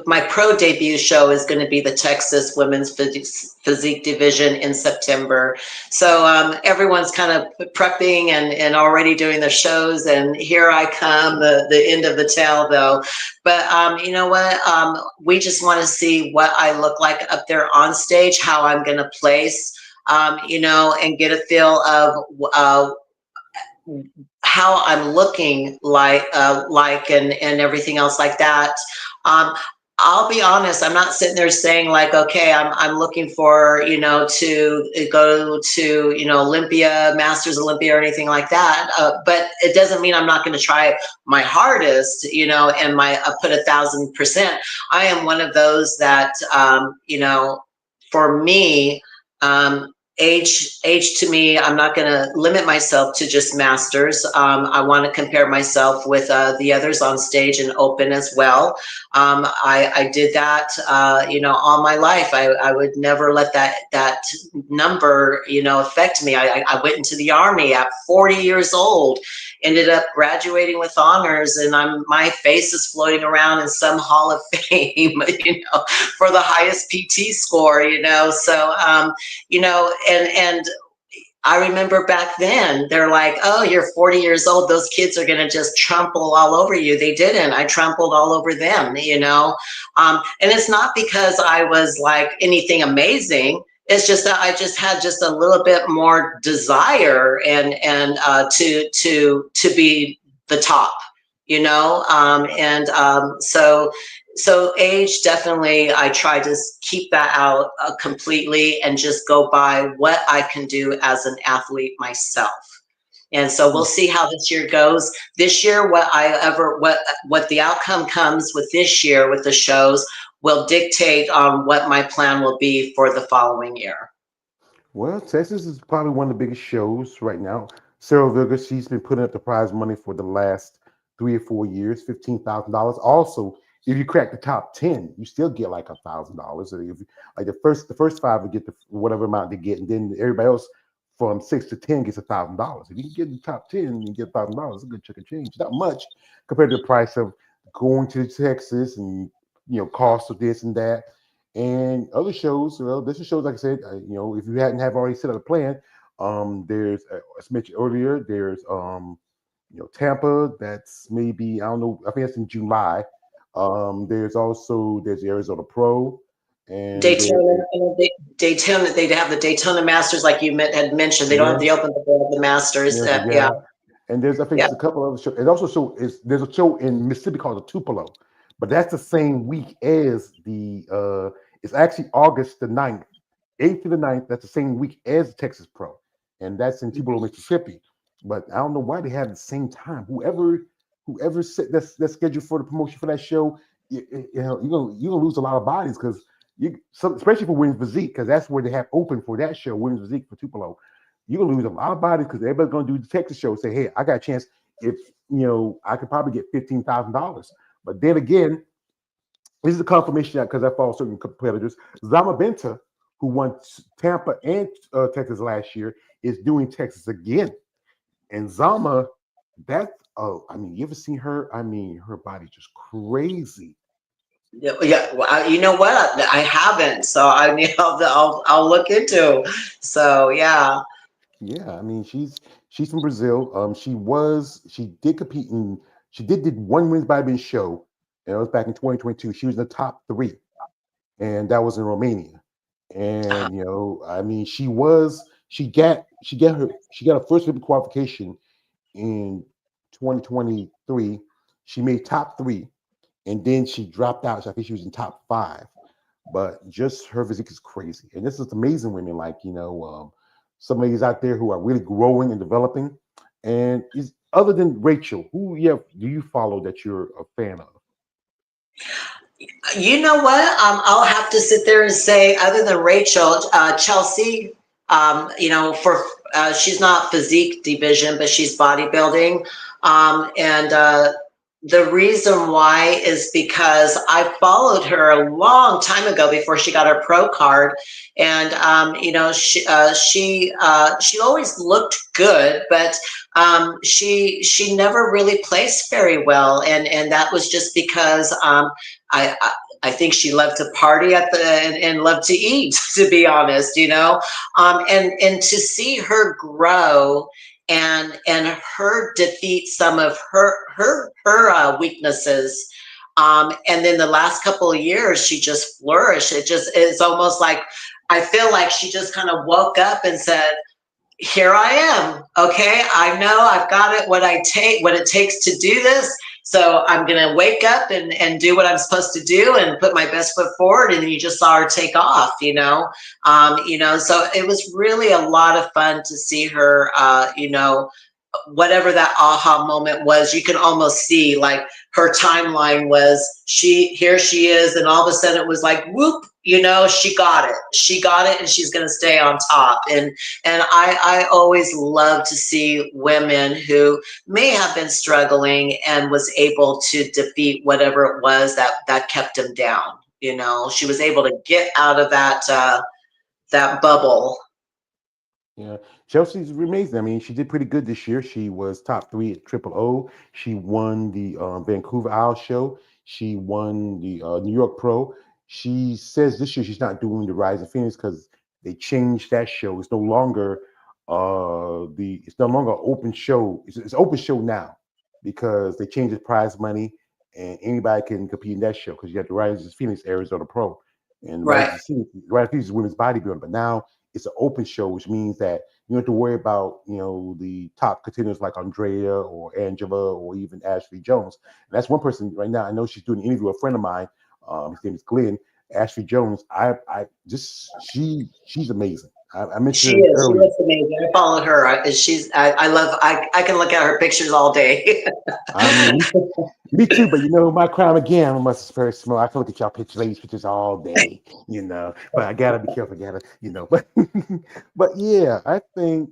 My pro debut show is going to be the Texas Women's Physique Division in September. So everyone's kind of prepping and already doing their shows, and here I come, the end of the tale though. But you know what? We just want to see what I look like up there on stage, how I'm going to place, and get a feel of how I'm looking and everything else like that. Um, I'll be honest, I'm not sitting there saying like, okay, I'm looking for, to go to, Olympia, Masters Olympia or anything like that. But it doesn't mean I'm not going to try my hardest, and put 1,000%. I am one of those that, for me, age to me, I'm not going to limit myself to just masters. I want to compare myself with the others on stage and open as well. I did that, all my life. I would never let that number, affect me. I went into the Army at 40 years old, ended up graduating with honors, and my face is floating around in some hall of fame, for the highest PT score, So, and I remember back then, they're like, oh, you're 40 years old. Those kids are going to just trample all over you. They didn't. I trampled all over them, And it's not because I was like anything amazing. It's just that I just had just a little bit more desire to be the top, so age, definitely, I try to keep that out completely and just go by what I can do as an athlete myself. And so we'll see how this year goes. This year, what the outcome comes with this year with the shows will dictate on what my plan will be for the following year. Well, Texas is probably one of the biggest shows right now. Sarah Vigor, she's been putting up the prize money for the last 3 or 4 years, $15,000. Also, if you crack the top 10, you still get like $1,000. Like the first five will get the whatever amount they get, and then everybody else from 6 to 10 gets $1,000. If you can get in the top 10 and get $1,000, it's a good chunk of change. Not much compared to the price of going to Texas and cost of this and that. And other shows, well, this is shows like I said, if you hadn't have already set up a plan, there's as mentioned earlier, there's Tampa. That's maybe I don't know. I think it's in July. There's Arizona Pro, and Daytona, Daytona, they have the Daytona Masters, like you had mentioned. They don't have yeah, the Open, but they have the Masters. Yeah, yeah, and there's I think yeah. there's a couple other shows. And also, there's a show in Mississippi called the Tupelo, but that's the same week as the. It's actually August the 9th, 8th to the 9th. That's the same week as the Texas Pro, and that's in Tupelo, Mississippi. But I don't know why they have it at the same time. Whoever set that's scheduled for the promotion for that show, you're gonna lose a lot of bodies because especially for women's physique, because that's where they have open for that show, women's physique for Tupelo. You're gonna lose a lot of bodies because everybody's gonna do the Texas show. Say, hey, I got a chance. If I could probably get $15,000. But then again, this is a confirmation because I follow certain competitors. Zama Benta, who won Tampa and Texas last year, is doing Texas again. And Zama, I mean, you ever seen her? I mean, her body's just crazy. Yeah, yeah. Well, you know what? I haven't, so I mean, I'll look into. So yeah. Yeah, I mean, she's from Brazil. She did compete in did one women's bodybuilding show, and it was back in 2022. She was in the top three, and that was in Romania. And I mean, she got her first Olympic qualification in 2023. She made top three, and then she dropped out. So I think she was in top five. But just her physique is crazy, and this is amazing women like some ladies out there who are really growing and developing. And is other than Rachel, who do you follow that you're a fan of? You know what? I'll have to sit there and say, other than Rachel, Chelsea, for she's not physique division, but she's bodybuilding. And The reason why is because I followed her a long time ago before she got her pro card, and she always looked good, but she never really placed very well, and that was just because I think she loved to party and loved to eat, to be honest, and to see her grow and her defeat some of her weaknesses. And then the last couple of years, she just flourished. It's almost like I feel like she just kind of woke up and said, here I am. Okay, I know I've got it. What it takes to do this. So I'm gonna wake up and do what I'm supposed to do and put my best foot forward. And then you just saw her take off. So it was really a lot of fun to see her. Whatever that aha moment was, you can almost see like her timeline was here she is, and all of a sudden it was like whoop, she got it, and she's going to stay on top. And I always love to see women who may have been struggling and was able to defeat whatever it was that kept them down. She was able to get out of that bubble. Yeah, Chelsea's amazing. I mean, she did pretty good this year. She was top three at Triple O. She won the Vancouver Isle show. She won the New York Pro. She says this year she's not doing the Rise of Phoenix because they changed that show. It's no longer it's no longer an open show. It's an open show now because they changed the prize money and anybody can compete in that show because you have the Rise of Phoenix Arizona Pro and Right. Rise of Phoenix is women's bodybuilding. But now it's an open show, which means that you don't have to worry about the top contenders like Andrea or Angela or even Ashley Jones. And that's one person right now. I know she's doing an interview with a friend of mine. His name is Glenn. Ashley Jones. I just she's amazing. I She mentioned it is. She earlier. looks amazing. I follow her. I love. I can look at her pictures all day. I mean, me too, but my crime again, I must very small. I can look at y'all pictures, ladies' pictures all day, but I gotta be careful, but but yeah, I think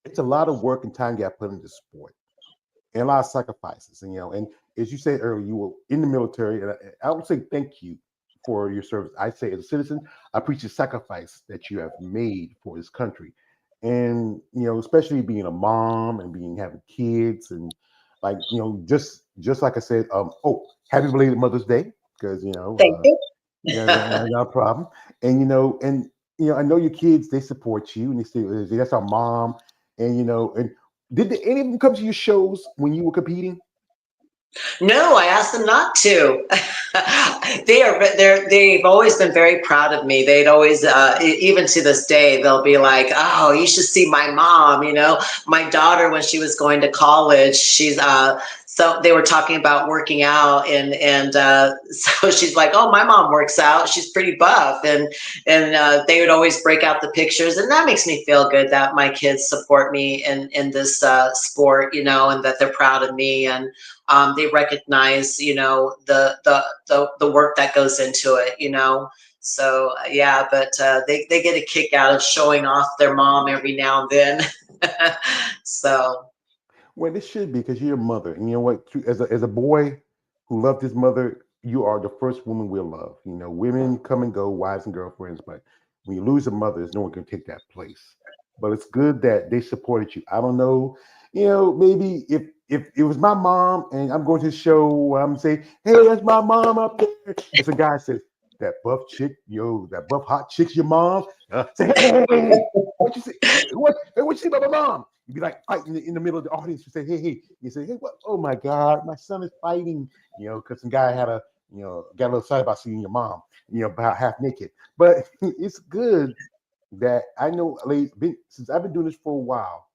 it's a lot of work and time got put into sport and a lot of sacrifices. And as you said earlier, you were in the military, and I would say thank you for your service. I say as a citizen, I appreciate the sacrifice that you have made for this country, and especially being a mom and being having kids, and like just like I said, happy belated Mother's Day because Thank you. yeah, not a problem. And I know your kids, they support you and they say that's our mom. And and did any of them come to your shows when you were competing? No, I asked them not to. They've always been very proud of me. They'd always, even to this day, they'll be like, "Oh, you should see my mom." My daughter when she was going to college, so they were talking about working out, and so she's like, "Oh, my mom works out. She's pretty buff," and they would always break out the pictures, and that makes me feel good that my kids support me in this sport, and that they're proud of me, and they recognize, the work that goes into it. So yeah, but they get a kick out of showing off their mom every now and then. So Well, this should be because you're a mother, and you know what? As a boy who loved his mother, you are the first woman we'll love. Women come and go, wives and girlfriends, but when you lose a mother, there's no one can take that place. But it's good that they supported you. I don't know, maybe if it was my mom and I'm going to the show, I'm saying, "Hey, that's my mom up there," and some guy says, "That buff chick, that buff hot chick's your mom." Say, "Hey, what you say? What you say about my mom?" You'd be like fighting in the middle of the audience. You say, "Hey." You say, "Hey, what? Oh my God, my son is fighting." Because some guy got a little excited about seeing your mom. About half naked. But it's good that I know, ladies, since I've been doing this for a while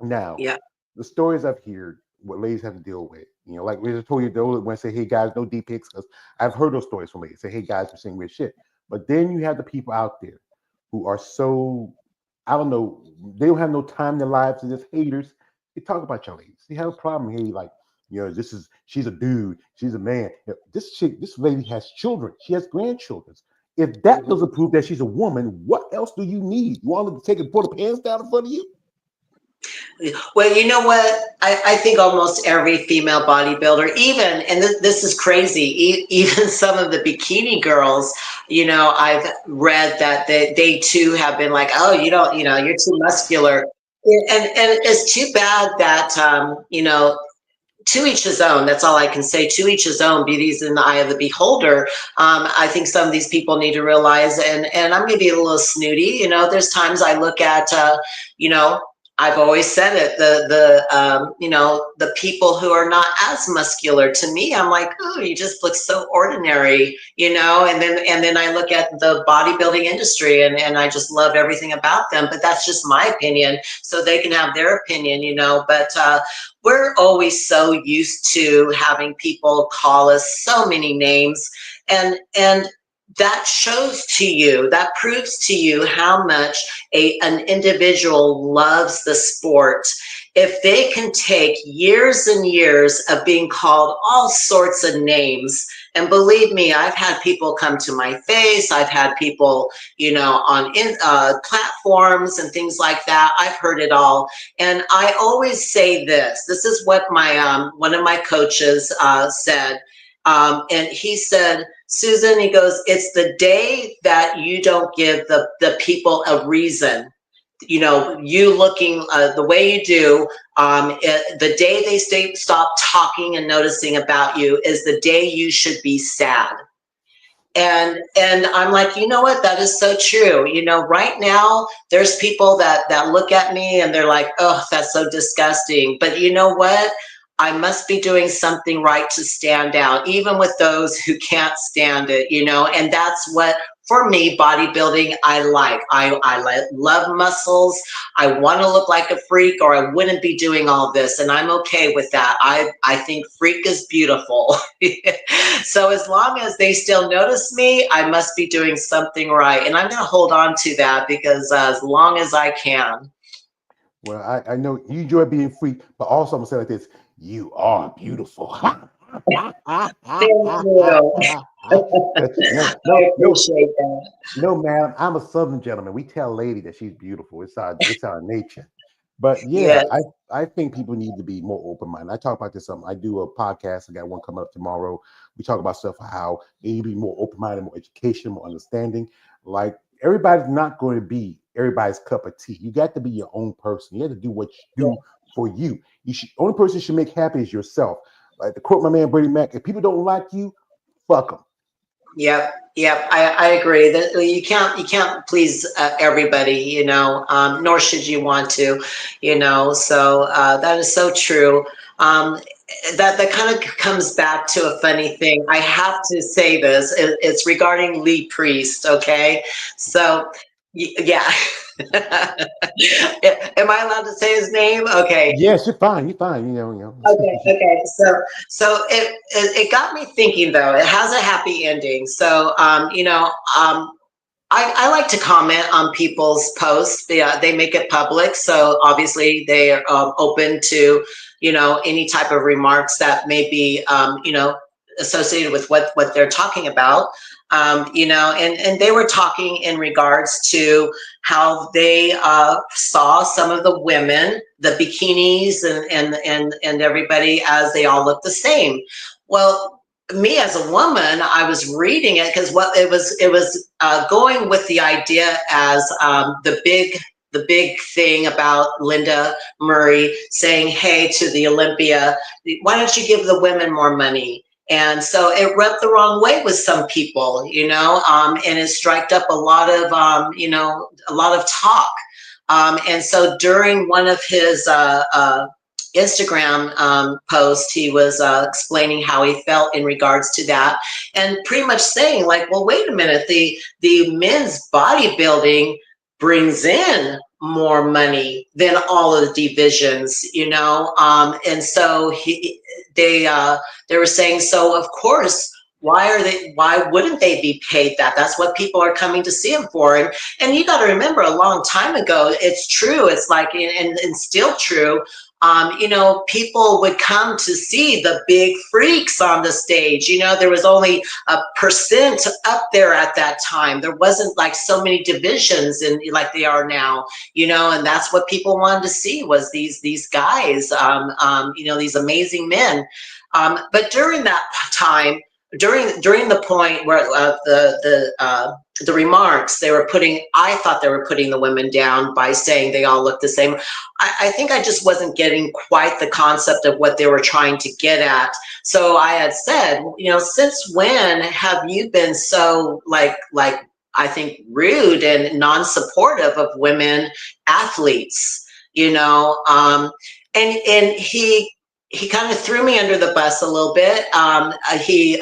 now, yeah. the stories I've heard, what ladies have to deal with. Like we just told you, the when I say, "Hey guys, no deep pics," because I've heard those stories from ladies. Say, "Hey guys, we're saying weird shit." But then you have the people out there who are so, I don't know, they don't have no time in their lives and just haters. They talk about your ladies. They have a problem. Hey, like, she's a dude, she's a man. This lady has children. She has grandchildren. If that Mhm. doesn't prove that she's a woman, what else do you need? You want her to take and pull the pants down in front of you? Well, you know what? I think almost every female bodybuilder, even, and this is crazy, even some of the bikini girls, I've read that they too have been like, oh, you don't, you're too muscular. And it's too bad that, to each his own. That's all I can say. To each his own. Beauty's in the eye of the beholder. I think some of these people need to realize, and I'm going to be a little snooty. There's times I look at, you know, I've always said it. The people who are not as muscular, to me, I'm like, oh, you just look so ordinary. And then I look at the bodybuilding industry, and I just love everything about them. But that's just my opinion. So they can have their opinion. But we're always so used to having people call us so many names, and that shows to you, that proves to you how much an individual loves the sport. If they can take years and years of being called all sorts of names, and believe me, I've had people come to my face, I've had people, on platforms and things like that. I've heard it all. And I always say this is what my one of my coaches said. And he said, Susan, he goes, it's the day that you don't give the people a reason. You looking the way you do, the day they stop talking and noticing about you is the day you should be sad. And I'm like, you know what? That is so true. Right now there's people that look at me and they're like, oh, that's so disgusting. But you know what? I must be doing something right to stand out, even with those who can't stand it, and that's what, for me, bodybuilding, I like. I love muscles. I want to look like a freak, or I wouldn't be doing all this, and I'm okay with that. I think freak is beautiful. So as long as they still notice me, I must be doing something right, and I'm going to hold on to that because as long as I can. Well, I know you enjoy being free, but also I'm gonna say like this: you are beautiful. Thank you. no, I no, no, appreciate that. no, madam. I'm a Southern gentleman. We tell a lady that she's beautiful. It's our nature. But yeah, Yes. I think people need to be more open minded. I talk about this. I do a podcast. I got one coming up tomorrow. We talk about stuff how they need to be more open minded, more education, more understanding. Like everybody's not going to be everybody's cup of tea. You got to be your own person. You have to do what you do for you. You should only person you should make happy is yourself. Like to quote my man Brady Mack, if people don't like you, fuck them. Yep, yep, I agree that you can't please everybody, nor should you want to, So that is so true. That kind of comes back to a funny thing. I have to say this. It's regarding Lee Priest. Okay, so yeah. Am I allowed to say his name? Okay. Yes, you're fine. You're fine. Okay, okay. So it got me thinking though. It has a happy ending. So I like to comment on people's posts. They make it public, so obviously they are open to any type of remarks that may be associated with what they're talking about. And they were talking in regards to how they saw some of the women, the bikinis, and everybody as they all look the same. Well, me as a woman, I was reading it because it was going with the idea as the big thing about Linda Murray saying, hey, to the Olympia, why don't you give the women more money? And so it rubbed the wrong way with some people, and it striked up a lot of talk. And so during one of his Instagram post, he was explaining how he felt in regards to that, and pretty much saying like, well, wait a minute, the men's bodybuilding brings in more money than all of the divisions, and so they were saying, so of course, why wouldn't they be paid that? That's what people are coming to see him for. And you got to remember, a long time ago, it's true, it's like, and still true, people would come to see the big freaks on the stage. There was only a percent up there at that time. There wasn't like so many divisions in like they are now, and that's what people wanted to see was these guys, these amazing men. But during that time, during the point where the remarks they were putting, I thought they were putting the women down by saying they all look the same. I think I just wasn't getting quite the concept of what they were trying to get at. So I had said, since when have you been so like I think rude and non-supportive of women athletes? And he kind of threw me under the bus a little bit. He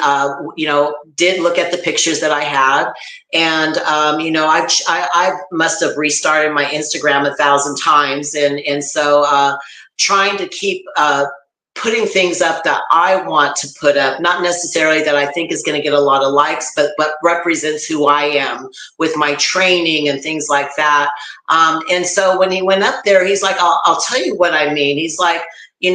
did look at the pictures that I had, and I must have restarted my Instagram 1,000 times, and so trying to keep putting things up that I want to put up, not necessarily that I think is going to get a lot of likes, but represents who I am with my training and things like that. And so when he went up there, he's like, I'll tell you what I mean. He's like, you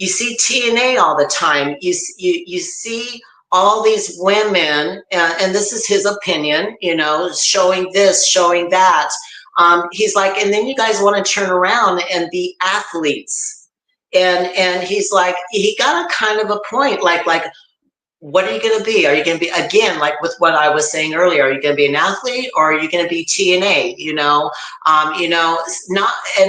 see TNA all the time. You see all these women, and this is his opinion, showing this, showing that. He's like, and then you guys want to turn around and be athletes. And he's like, he got a kind of a point, like what are you going to be? Are you going to be, again, like with what I was saying earlier, are you going to be an athlete or are you going to be TNA? Not,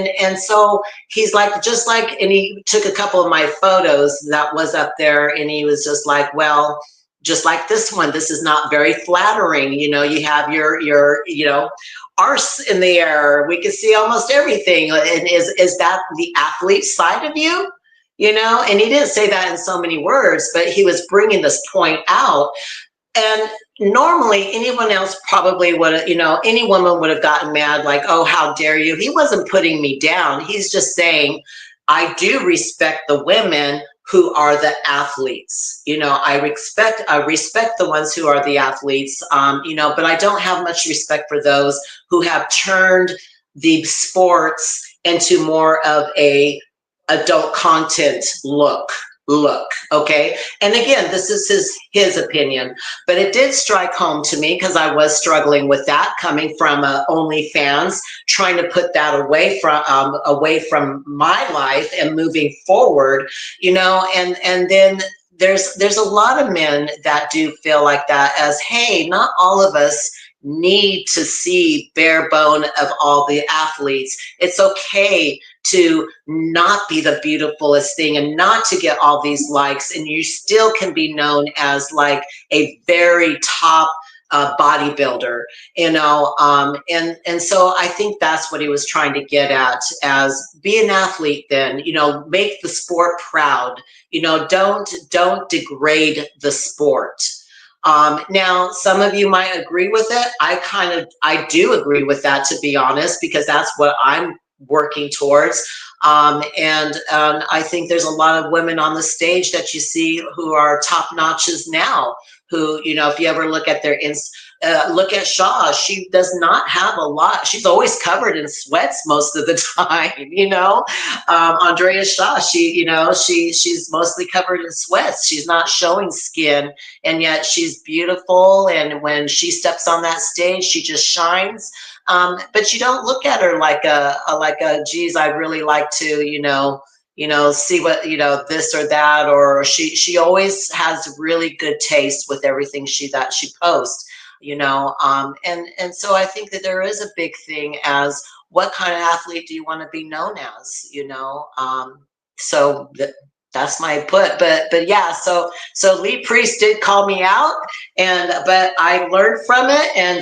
and so he's like, just like, and he took a couple of my photos that was up there, and he was just like, well, just like this one, this is not very flattering. You have your arse in the air. We can see almost everything. And is that the athlete side of you? And he didn't say that in so many words, but he was bringing this point out. And normally anyone else probably would have, any woman would have gotten mad, like, oh, how dare you? He wasn't putting me down. He's just saying, I do respect the women who are the athletes. I respect the ones who are the athletes, but I don't have much respect for those who have turned the sports into more of a adult content look. Okay. And again, this is his opinion, but it did strike home to me because I was struggling with that, coming from OnlyFans, trying to put that away from my life and moving forward, and then there's a lot of men that do feel like that, as, hey, not all of us need to see bare bone of all the athletes. It's okay to not be the beautifulest thing and not to get all these likes, and you still can be known as like a very top bodybuilder, and so I think that's what he was trying to get at, as be an athlete, then make the sport proud, don't degrade the sport. Now, some of you might agree with it. I do agree with that, to be honest, because that's what I'm working towards. And I think there's a lot of women on the stage that you see who are top notches now, who, if you ever look at their look at Shaw, she does not have a lot. She's always covered in sweats most of the time, Andrea Shaw, she's mostly covered in sweats. She's not showing skin, and yet she's beautiful. And when she steps on that stage, she just shines. But you don't look at her like a geez, I'd really like to, see what, this or that, or she always has really good taste with everything she posts, and so I think that there is a big thing as what kind of athlete do you want to be known as, so that's my input. But yeah, so Lee Priest did call me out, but I learned from it, and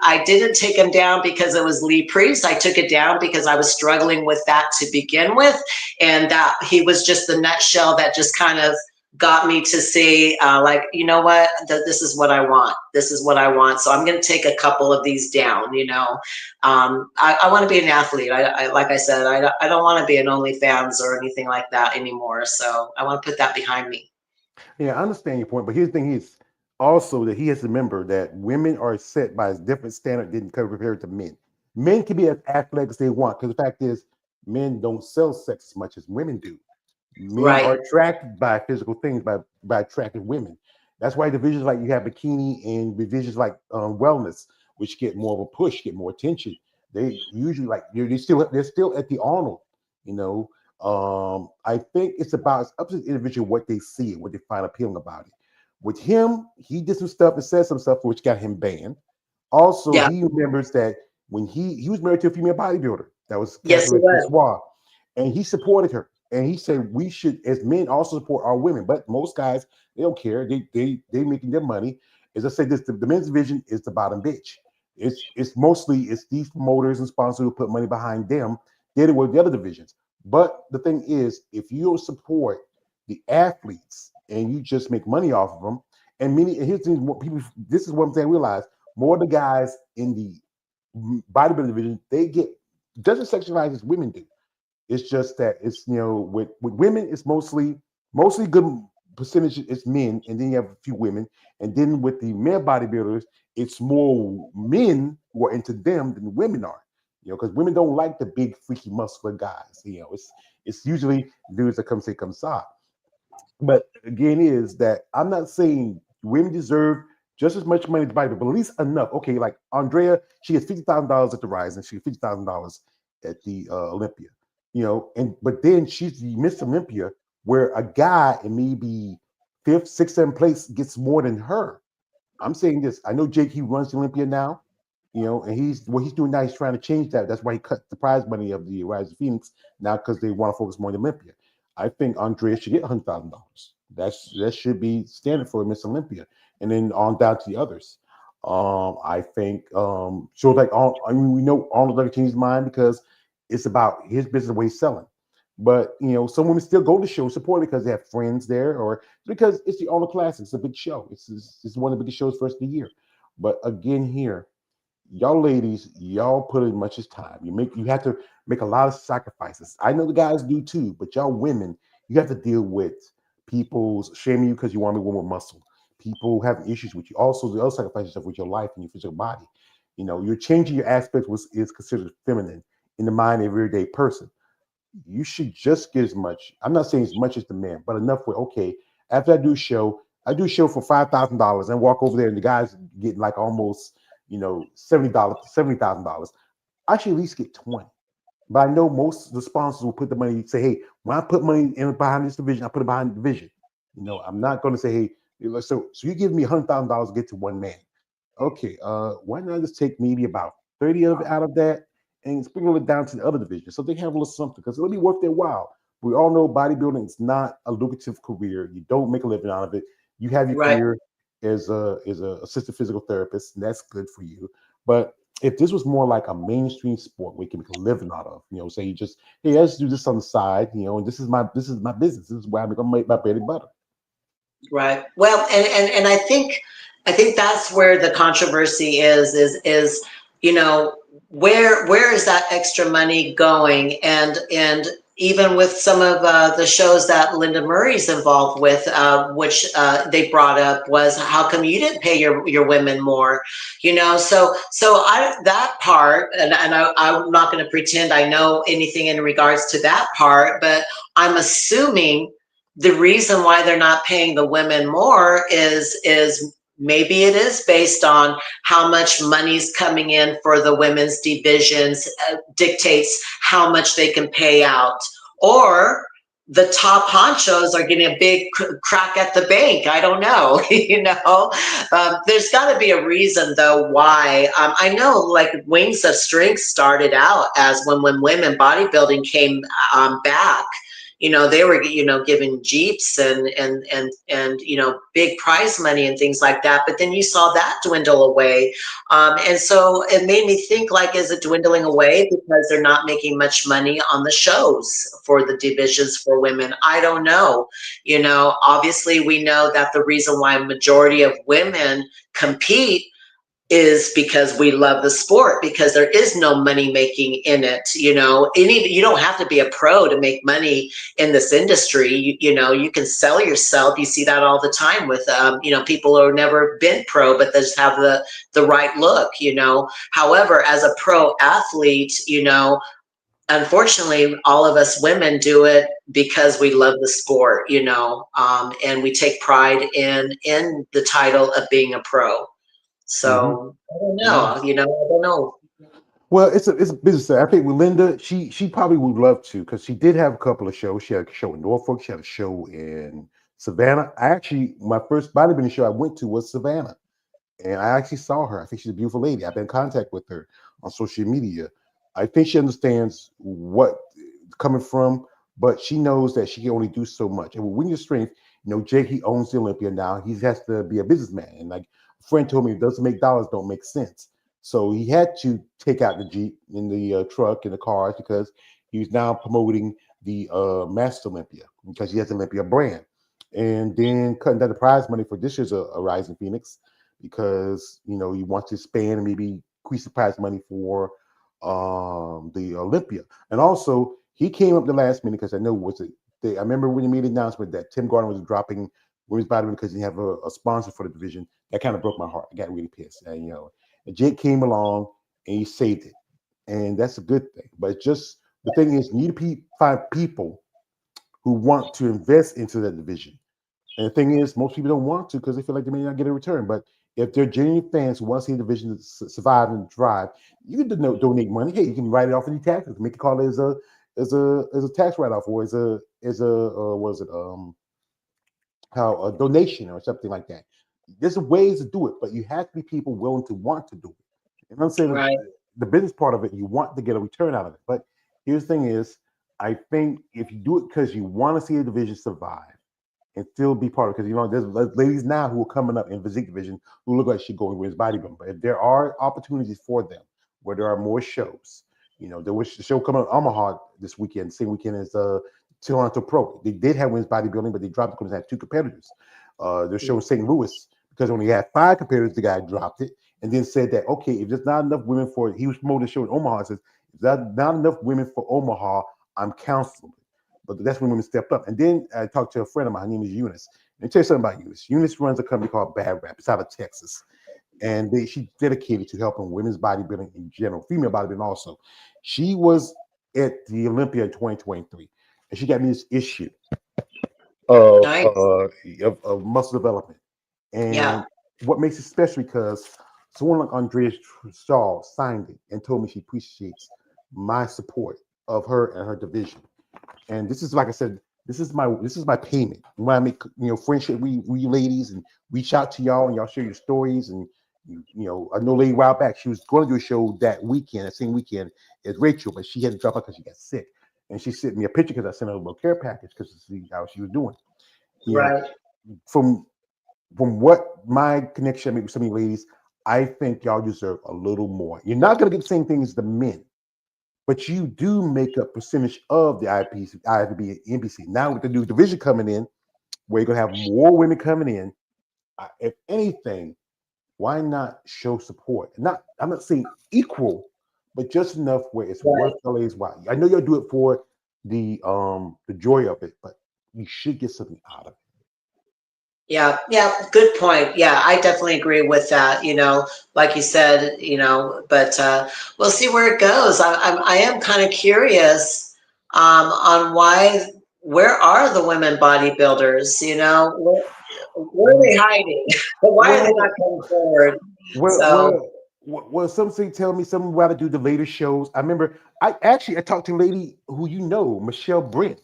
I didn't take him down because it was Lee Priest. I took it down because I was struggling with that to begin with, and that he was just the nutshell that just kind of got me to see, like, you know what, this is what I want. This is what I want. So I'm going to take a couple of these down. I want to be an athlete. I like I said, I don't want to be an OnlyFans or anything like that anymore. So I want to put that behind me. Yeah, I understand your point, but here's the thing: is also that he has to remember that women are set by a different standard than compared to men. Men can be as athletic as they want, because the fact is, Men don't sell sex as much as women do. Men are Right. attracted by physical things, by attractive women. That's why divisions like you have bikini and divisions like wellness, which get more of a push, get more attention. They usually like they're still at the Arnold, you know. I think it's up to the individual what they see, what they find appealing about it. With him, he did some stuff and said some stuff which got him banned. Also, Yeah. he remembers that when he was married to a female bodybuilder that was Yes, it Catherine was. Francois, and he supported her. And he said we should, as men, also support our women. But most guys, they don't care. They making their money. As I said, this the men's division is the bottom bitch. It's mostly it's these promoters and sponsors who put money behind them. They do with the other divisions. But the thing is, if you don't support the athletes and you just make money off of them, and many and here's the thing, what people this is one thing I realize more of the guys in the bodybuilding division they get doesn't sexualize as women do. It's just that it's with women it's mostly good percentage it's men and then you have a few women and then with the male bodybuilders it's more men who are into them than women are. Because women don't like the big freaky muscular guys. It's usually dudes that come say come side. But again, is that I'm not saying women deserve just as much money as body, but at least enough. Okay, like Andrea, she gets $50,000 at the Rise, and she gets $50,000 at the Olympia. And but then she's the Miss Olympia, where a guy in maybe fifth, sixth, seventh place gets more than her. I'm saying this. I know Jake. He runs the Olympia now. And he's what he's doing now. He's trying to change that. That's why he cut the prize money of the Rise of Phoenix now because they want to focus more on Olympia. I think Andrea should get $100,000. That should be standard for Miss Olympia, and then on down to the others. I think so. Like, I mean, we know Arnold never changed his mind because it's about his business the way he's selling. But some women still go to shows support because they have friends there, or because it's the Arnold Classic. It's a big show. It's one of the biggest shows for us of the year. But again, here y'all ladies, y'all put in much as time. You have to make a lot of sacrifices. I know the guys do too, but y'all women, you have to deal with people's shaming you because you want to be one with muscle. People having issues with you. Also, the other sacrifices stuff with your life and your physical body. You're changing your aspect was is considered feminine in the mind of every everyday person. You should just get as much. I'm not saying as much as the man, but enough where okay, after I do a show for $5,000 and walk over there and the guy's getting like almost $70, $70,000. I should at least get 20. But I know most of the sponsors will put the money, say, hey, when I put money in behind this division, I put it behind the division. I'm not going to say, hey, so you give me $100,000 to get to one man. Okay, why not just take maybe about 30 of it out of that and sprinkle it down to the other division so they have a little something because it'll be worth their while. We all know bodybuilding is not a lucrative career. You don't make a living out of it. You have your Right. career as a assistant physical therapist, and that's good for you. But if this was more like a mainstream sport we can make a living out of, say you just hey, let's do this on the side, and this is my business. This is where I'm gonna make my bread and butter. Right. Well, and I think that's where the controversy is where is that extra money going? And even with some of the shows that Linda Murray's involved with, which they brought up was how come you didn't pay your women more? So I that part, and I'm not going to pretend I know anything in regards to that part, but I'm assuming the reason why they're not paying the women more is maybe it is based on how much money's coming in for the women's divisions dictates how much they can pay out, or the top honchos are getting a big crack at the bank. I don't know. There's got to be a reason though why. I know like Wings of Strength started out as when women bodybuilding came back. They were giving jeeps and big prize money and things like that, but then you saw that dwindle away, and so it made me think, like, is it dwindling away because they're not making much money on the shows for the divisions for women? I don't know. Obviously we know that the reason why a majority of women compete is because we love the sport, because there is no money making in it. You don't have to be a pro to make money in this industry. You can sell yourself. You see that all the time with people who have never been pro but they just have the right look. However, as a pro athlete, unfortunately, all of us women do it because we love the sport, and we take pride in the title of being a pro. Mm-hmm. So I don't Yeah. know, I don't know. Well, it's a business thing. I think with Linda, she probably would love to because she did have a couple of shows. She had a show in Norfolk. She had a show in Savannah. I actually my first bodybuilding show I went to was Savannah, and I actually saw her. I think she's a beautiful lady. I've been in contact with her on social media. I think she understands what coming from, but she knows that she can only do so much. And when your strength, Jake, he owns the Olympia now. He has to be a businessman. And like a friend told me, it doesn't make dollars, don't make sense. So he had to take out the Jeep in the truck and the cars because he's now promoting the Master Olympia because he has the Olympia brand. And then cutting down the prize money for this year's a Rising Phoenix because he wants to expand and maybe increase the prize money for the Olympia. And also he came up the last minute because I know I remember when he made the announcement that Tim Gardner was dropping women's bodybuilding because he have a sponsor for the division. That kind of broke my heart. I got really pissed. And Jake came along and he saved it, and that's a good thing. But just the thing is, you need to find people who want to invest into that division. And the thing is, most people don't want to because they feel like they may not get a return. But if they're genuine fans who want to see the division survive and thrive, you can donate money. Hey, you can write it off in your taxes. Make it call it as a tax write off or as a what is it how a donation or something like that. There's ways to do it, but you have to be people willing to want to do it. And I'm saying that Right, the business part of it, you want to get a return out of it. But here's the thing: is I think if you do it because you want to see a division survive and still be part of it. Because there's ladies now who are coming up in physique division who look like she going women's bodybuilding. But if there are opportunities for them where there are more shows, there was a show coming on Omaha this weekend, same weekend as Toronto Pro. They did have women's bodybuilding, but they dropped it because they had two competitors. They're showing St. Louis because only had five competitors. The guy dropped it and then said that okay, if there's not enough women for it, he was promoting the show in Omaha. Says if there's not enough women for Omaha, I'm canceling. But that's when women stepped up. And then I talked to a friend of mine. Her name is Eunice. And I'll tell you something about Eunice. Eunice runs a company called Bad Rap. It's out of Texas. And she's dedicated to helping women's bodybuilding in general, female bodybuilding also. She was at the Olympia in 2023. And she got me this issue of, nice. uh, of muscle development. Yeah, And what makes it special because someone like Andrea Shaw signed it and told me she appreciates my support of her and her division. And this is like I said, this is my payment. When I make friendship, we ladies and reach out to y'all and y'all share your stories and I know a lady a while back she was going to do a show that weekend, that same weekend as Rachel, but she had to drop out because she got sick. And she sent me a picture because I sent her a little care package because to see how she was doing. You know, right. from what my connection I make with some of you ladies, I think y'all deserve a little more. You're not going to get the same thing as the men, but you do make a percentage of the IPC, IFBB, and NBC. Now with the new division coming in, where you're gonna have more women coming in, if anything, why not show support? I'm not saying equal, but just enough where it's Right. worth LA's while. I know you'll do it for the joy of it, but you should get something out of it. Yeah, yeah, good point. Yeah, I definitely agree with that. Like you said, but we'll see where it goes. I am kind of curious on where are the women bodybuilders? Where are Well, they hiding? Why are they not well, coming forward? well, So, well, well, some say tell me some rather do the later shows. I remember I talked to a lady who Michelle Brent.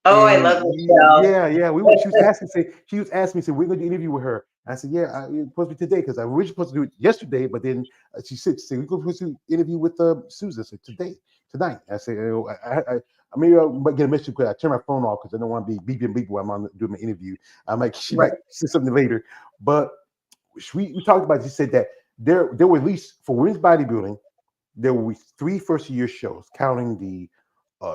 oh, I And love Michelle. yeah, she was asking me, said we're going to interview with her. I said, yeah, it's supposed to be today because I was supposed to do it yesterday, but then she said we're going to interview with Susan. I said tonight. I said, I maybe I might get a message because I turn my phone off because I don't want to be beeping beep while I'm doing my interview. She Right. might say something later, but we talked about. She said that there were at least for women's bodybuilding there will be three first year shows, counting the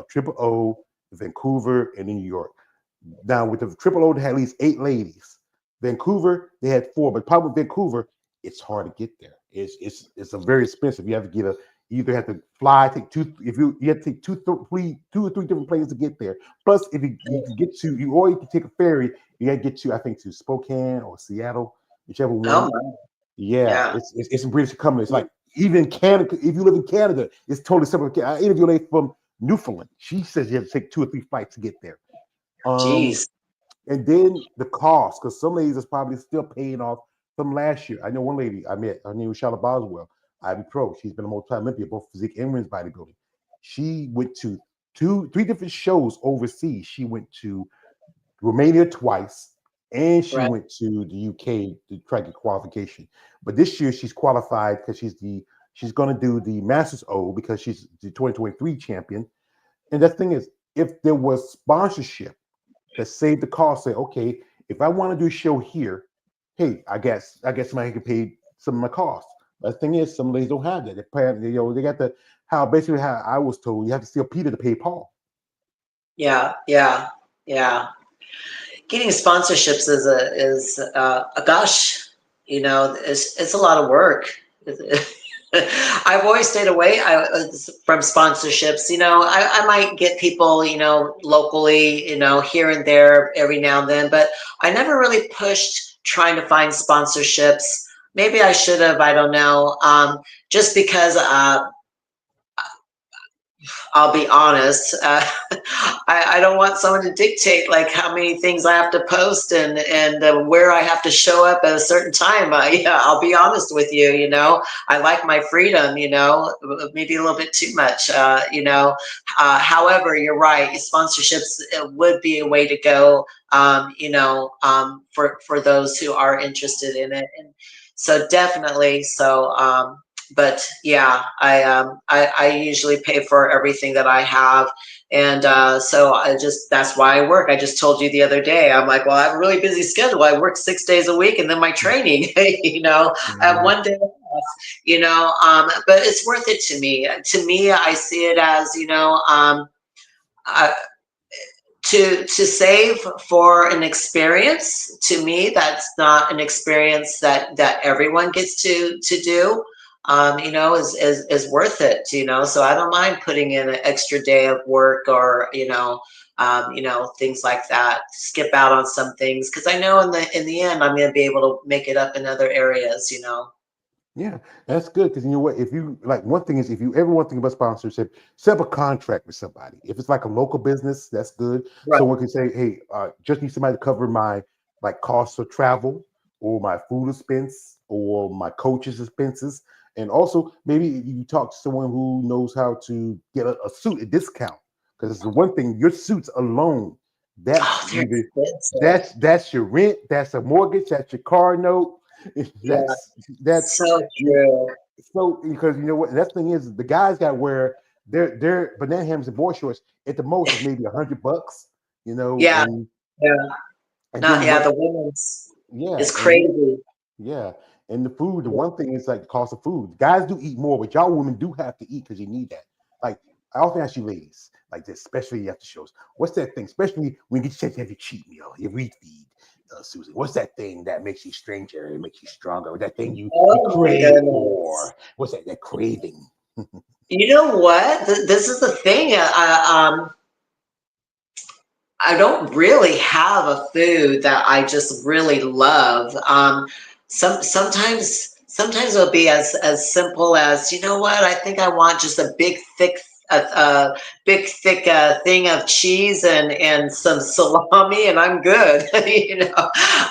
Triple O, Vancouver, and New York. Now with the Triple O, they had at least 8 ladies. Vancouver, they had 4, but the problem with Vancouver, it's hard to get there. It's a very expensive. You have to you either have to fly, take two. If you have to take two or three different planes to get there. Plus, if you can get to you, or you can take a ferry. You got to get to I think to Spokane or Seattle, whichever Oh one. my, Yeah, yeah. it's in British Columbia. It's like Even Canada, if you live in Canada, it's totally separate. I interviewed a lady from Newfoundland. She says you have to take 2 or 3 flights to get there. Um, Jeez. and then the cost, because some ladies is probably still paying off from last year. I know one lady I met, her name was Charlotte Boswell, Ivy Pro. She's been a multi-Olympian, both physique and women's bodybuilding. She went to 3 different shows overseas. She went to Romania twice, and she Right. went to the UK to try to get qualification. But this year she's qualified because she's going to do the Masters O because she's the 2023 champion. And the thing is, if there was sponsorship that saved the cost, say, okay, if I want to do a show here, hey, I guess somebody can pay some of my costs. But the thing is, some ladies don't have that. They got the how I was told you have to steal Peter to pay Paul. Yeah, yeah, yeah. Getting sponsorships is a gosh, it's a lot of work. I've always stayed away from sponsorships. I might get people, locally, here and there every now and then, but I never really pushed trying to find sponsorships. Maybe I should have, I don't know. Just because I'll be honest. I don't want someone to dictate like how many things I have to post and where I have to show up at a certain time. Yeah, I'll be honest with you. I like my freedom. Maybe a little bit too much. However, you're right. Sponsorships would be a way to go. For those who are interested in it, and so definitely. But yeah, I usually pay for everything that I have, and so that's why I work. I just told you the other day. I'm like, well, I have a really busy schedule. I work 6 days a week, and then my training. I have Mhm. one day off. But it's worth it to me. To me, I see it as I, to save for an experience. To me, that's not an experience that everyone gets to do. Is worth it. So I don't mind putting in an extra day of work, or things like that. Skip out on some things because I know in the end I'm going to be able to make it up in other areas. Yeah, that's good because you know what? If you like, one thing is if you ever want to think about sponsorship, set up a contract with somebody. If it's like a local business, that's good. Right. Someone can say, "Hey, just need somebody to cover my like costs of travel, or my food expense, or my coach's expenses." And also, maybe you talk to someone who knows how to get a suit a discount because it's the one thing. Your suits alone, that's Oh, they're either expensive. that's your rent, that's a mortgage, that's your car note. Yeah, That's so you true. so because you know what that thing is the guys got wear their banana hammers and board shorts at the most is maybe $100, Yeah, yeah. and Not then yeah. what The women's yeah, is and then crazy. yeah, and the food, the one thing is like the cost of food. Guys do eat more, but y'all women do have to eat because you need that. Like I often ask you ladies, like this, especially after shows, what's that thing? Especially when you get a chance to have your cheat meal, your refeed, Susan. What's that thing that makes you stranger and makes you stronger? That thing you Oh my crave goodness. for? What's that? That craving. You know what? This is the thing. I don't really have a food that I just really love. Sometimes it'll be as simple as, you know what? I think I want just a big thick thing of cheese and some salami, and I'm good.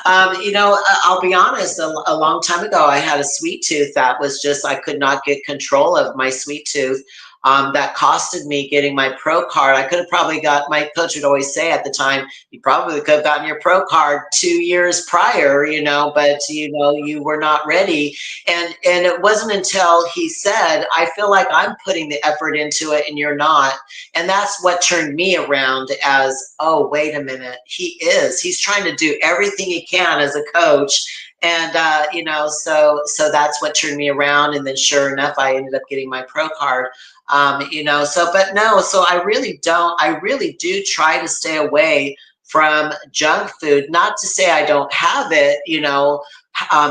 I'll be honest. A long time ago, I had a sweet tooth that was just I could not get control of my sweet tooth. That costed me getting my pro card. I could have probably got, my coach would always say at the time, you probably could have gotten your pro card 2 years prior, but you were not ready. And it wasn't until he said, I feel like I'm putting the effort into it and you're not. And that's what turned me around as, oh, wait a minute. He's trying to do everything he can as a coach. And so that's what turned me around. And then sure enough, I ended up getting my pro card. But no, so I really do try to stay away from junk food. Not to say I don't have it,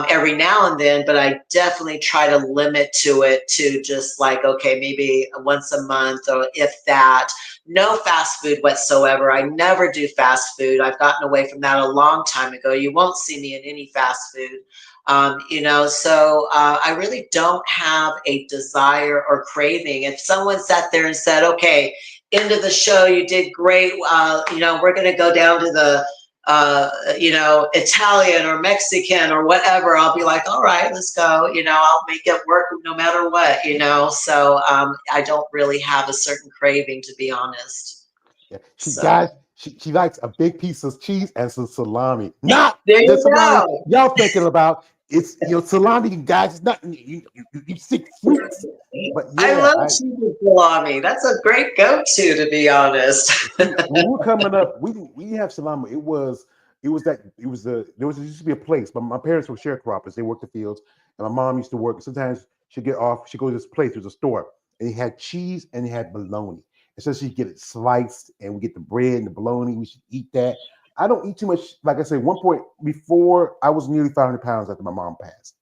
every now and then, but I definitely try to limit to it to just like, okay, maybe once a month or if that. No fast food whatsoever. I never do fast food. I've gotten away from that a long time ago. You won't see me in any fast food. I really don't have a desire or craving. If someone sat there and said, okay, end of the show, you did great, we're going to go down to the Italian or Mexican or whatever, I'll be like, all right, let's go. I'll make it work no matter what. So I don't really have a certain craving, to be honest. Yeah. So She likes a big piece of cheese and some salami. Not there the you salami go. y'all thinking about. It's salami, guys. It's not you sick fruits. But I yeah, love cheese and salami. That's a great go-to, to be honest. see, when we're coming up, we have salami. There used to be a place, but my parents were sharecroppers. They worked the fields, and my mom used to work. Sometimes she'd get off. She'd go to this place. There's a store, and it had cheese and it had bologna. And so she'd get it sliced, and we get the bread and the bologna. We should eat that. I don't eat too much. Like I said, one point before I was nearly 500 pounds after my mom passed.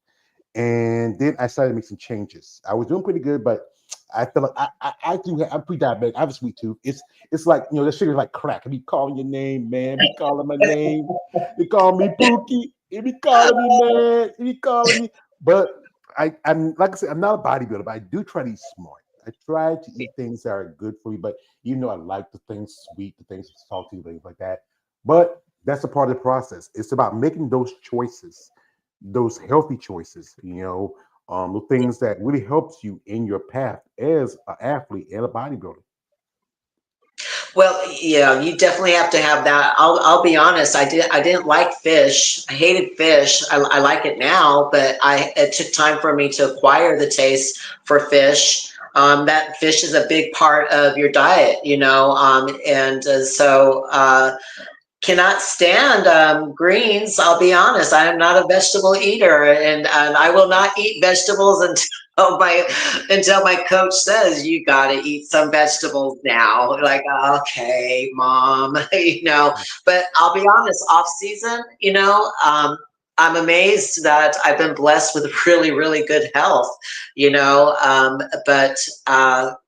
And then I started to make some changes. I was doing pretty good, but I feel like I'm pre-diabetic. I have a sweet tooth. It's like the sugar's like crack. It be calling your name, man. Be calling my name. They call me Pookie. It be calling me, man. It be calling me. But I'm like I said, I'm not a bodybuilder, but I do try to eat smart. I try to eat things that are good for me, but I like the things sweet, the things salty, things like that. But that's a part of the process. It's about making those choices, those healthy choices, the things that really helps you in your path as an athlete and a bodybuilder. Well, yeah, you definitely have to have that. I'll be honest. I didn't like fish. I hated fish. I like it now, but it took time for me to acquire the taste for fish. That fish is a big part of your diet, and so cannot stand greens. I'll be honest. I am not a vegetable eater, and I will not eat vegetables until my coach says you got to eat some vegetables now. Like, okay, mom, But I'll be honest. Off season, I'm amazed that I've been blessed with really, really good health. But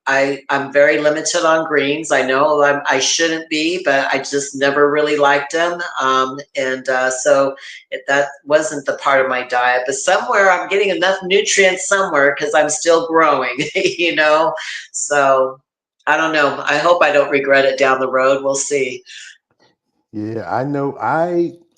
I'm very limited on greens. I know I shouldn't be, but I just never really liked them. That wasn't the part of my diet. But somewhere I'm getting enough nutrients somewhere because I'm still growing, So I don't know. I hope I don't regret it down the road. We'll see. Yeah, I know.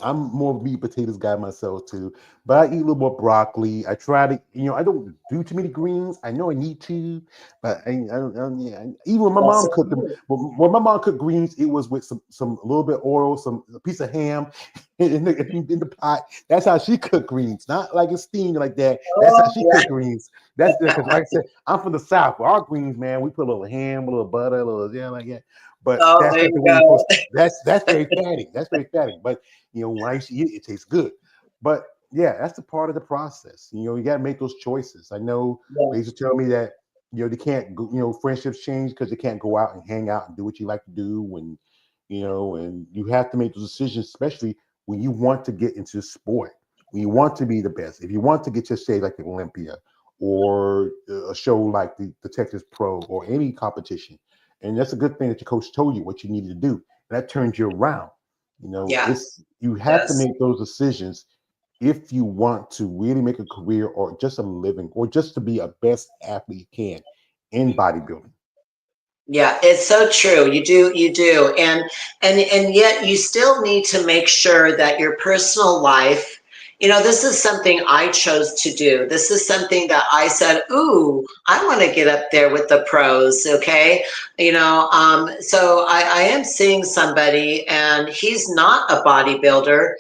I'm more of a meat potatoes guy myself too, but I eat a little more broccoli. I try to, I don't do too many greens. I know I need to, but yeah. Even when my That's mom cooked them, when my mom cooked greens, it was with some a little bit oil, a piece of ham in the pot. That's how she cooked greens, not like it's steamed like that. That's how oh, she yeah. cooked greens. That's because, like I said, I'm from the South. Our greens, man, we put a little ham, a little butter, a little like that. But Oh, that's there not the you way you're go. supposed. That's very fatty. That's very fatty. But when I used to eat it, it tastes good. But yeah, that's the part of the process. You got to make those choices. I know Yeah. they used to tell me that they can't go, friendships change because they can't go out and hang out and do what you like to do, and you have to make those decisions, especially when you want to get into sport, when you want to be the best. If you want to get to say like the Olympia or a show like the Texas Pro or any competition, and that's a good thing that your coach told you what you needed to do. And that turns you around. Yeah, You it have to does. make those decisions if you want to really make a career or just a living or just to be a best athlete you can in bodybuilding. Yeah, it's so true. You do. And yet you still need to make sure that your personal life, this is something I chose to do. This is something that I said, ooh, I want to get up there with the pros, okay? So I am seeing somebody and he's not a bodybuilder.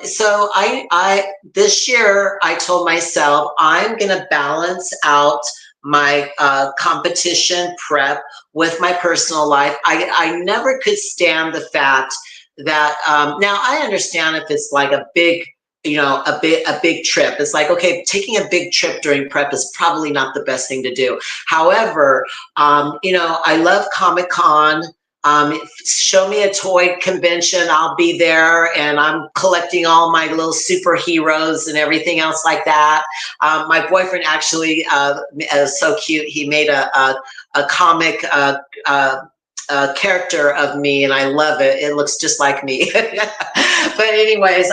So I this year I told myself I'm gonna balance out my competition prep with my personal life. I never could stand the fact that now I understand if it's like a big, a big trip. It's like, okay, taking a big trip during prep is probably not the best thing to do. However, I love Comic Con. Show me a toy convention, I'll be there, and I'm collecting all my little superheroes and everything else like that. My boyfriend actually is so cute. He made a comic character of me, and I love it. It looks just like me. But anyways,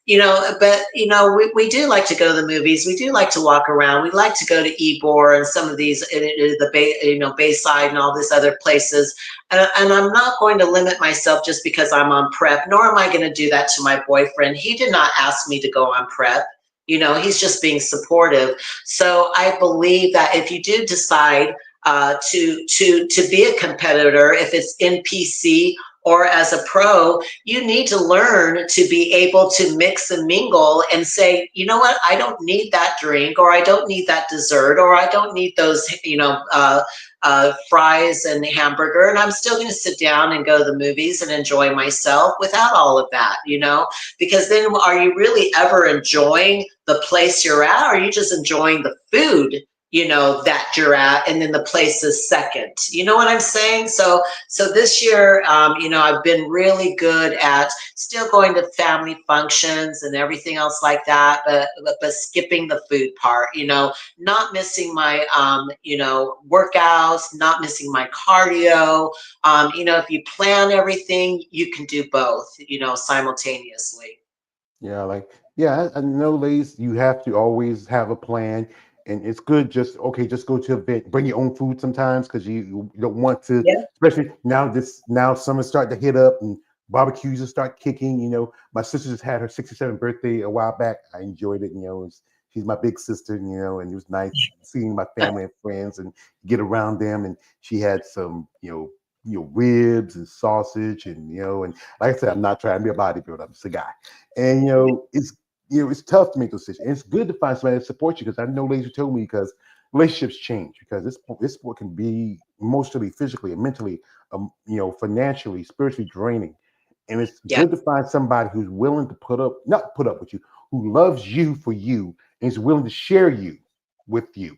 we do like to go to the movies. We do like to walk around. We like to go to Ybor and some of these, the Bay, Bayside and all these other places. And I'm not going to limit myself just because I'm on prep, nor am I going to do that to my boyfriend. He did not ask me to go on prep. He's just being supportive. So I believe that if you do decide to be a competitor, if it's in PC or as a pro, you need to learn to be able to mix and mingle and say, you know what, I don't need that drink, or I don't need that dessert, or I don't need those, fries and hamburger, and I'm still going to sit down and go to the movies and enjoy myself without all of that, because then are you really ever enjoying the place you're at, or are you just enjoying the food that you're at, and then the place is second? You know what I'm saying? So this year, I've been really good at still going to family functions and everything else like that, but skipping the food part, not missing my, workouts, not missing my cardio. If you plan everything, you can do both, simultaneously. Yeah, yeah, I know, ladies, you have to always have a plan, and it's good just okay, just go to a event, bring your own food sometimes because you don't want to, Yeah. especially now summer's starting to hit up and barbecues will start kicking. My sister just had her 67th birthday a while back. I enjoyed it. She's my big sister. And it was nice seeing my family and friends and get around them. And she had some, ribs and sausage and like I said, I'm not trying to be a bodybuilder. I'm just a guy. And it's tough to make those decisions. And it's good to find somebody that supports you because I know ladies who told me because relationships change because this sport can be emotionally, physically, and mentally, financially, spiritually draining. And it's Yeah. good to find somebody who's willing to not put up with you, who loves you for you and is willing to share you with you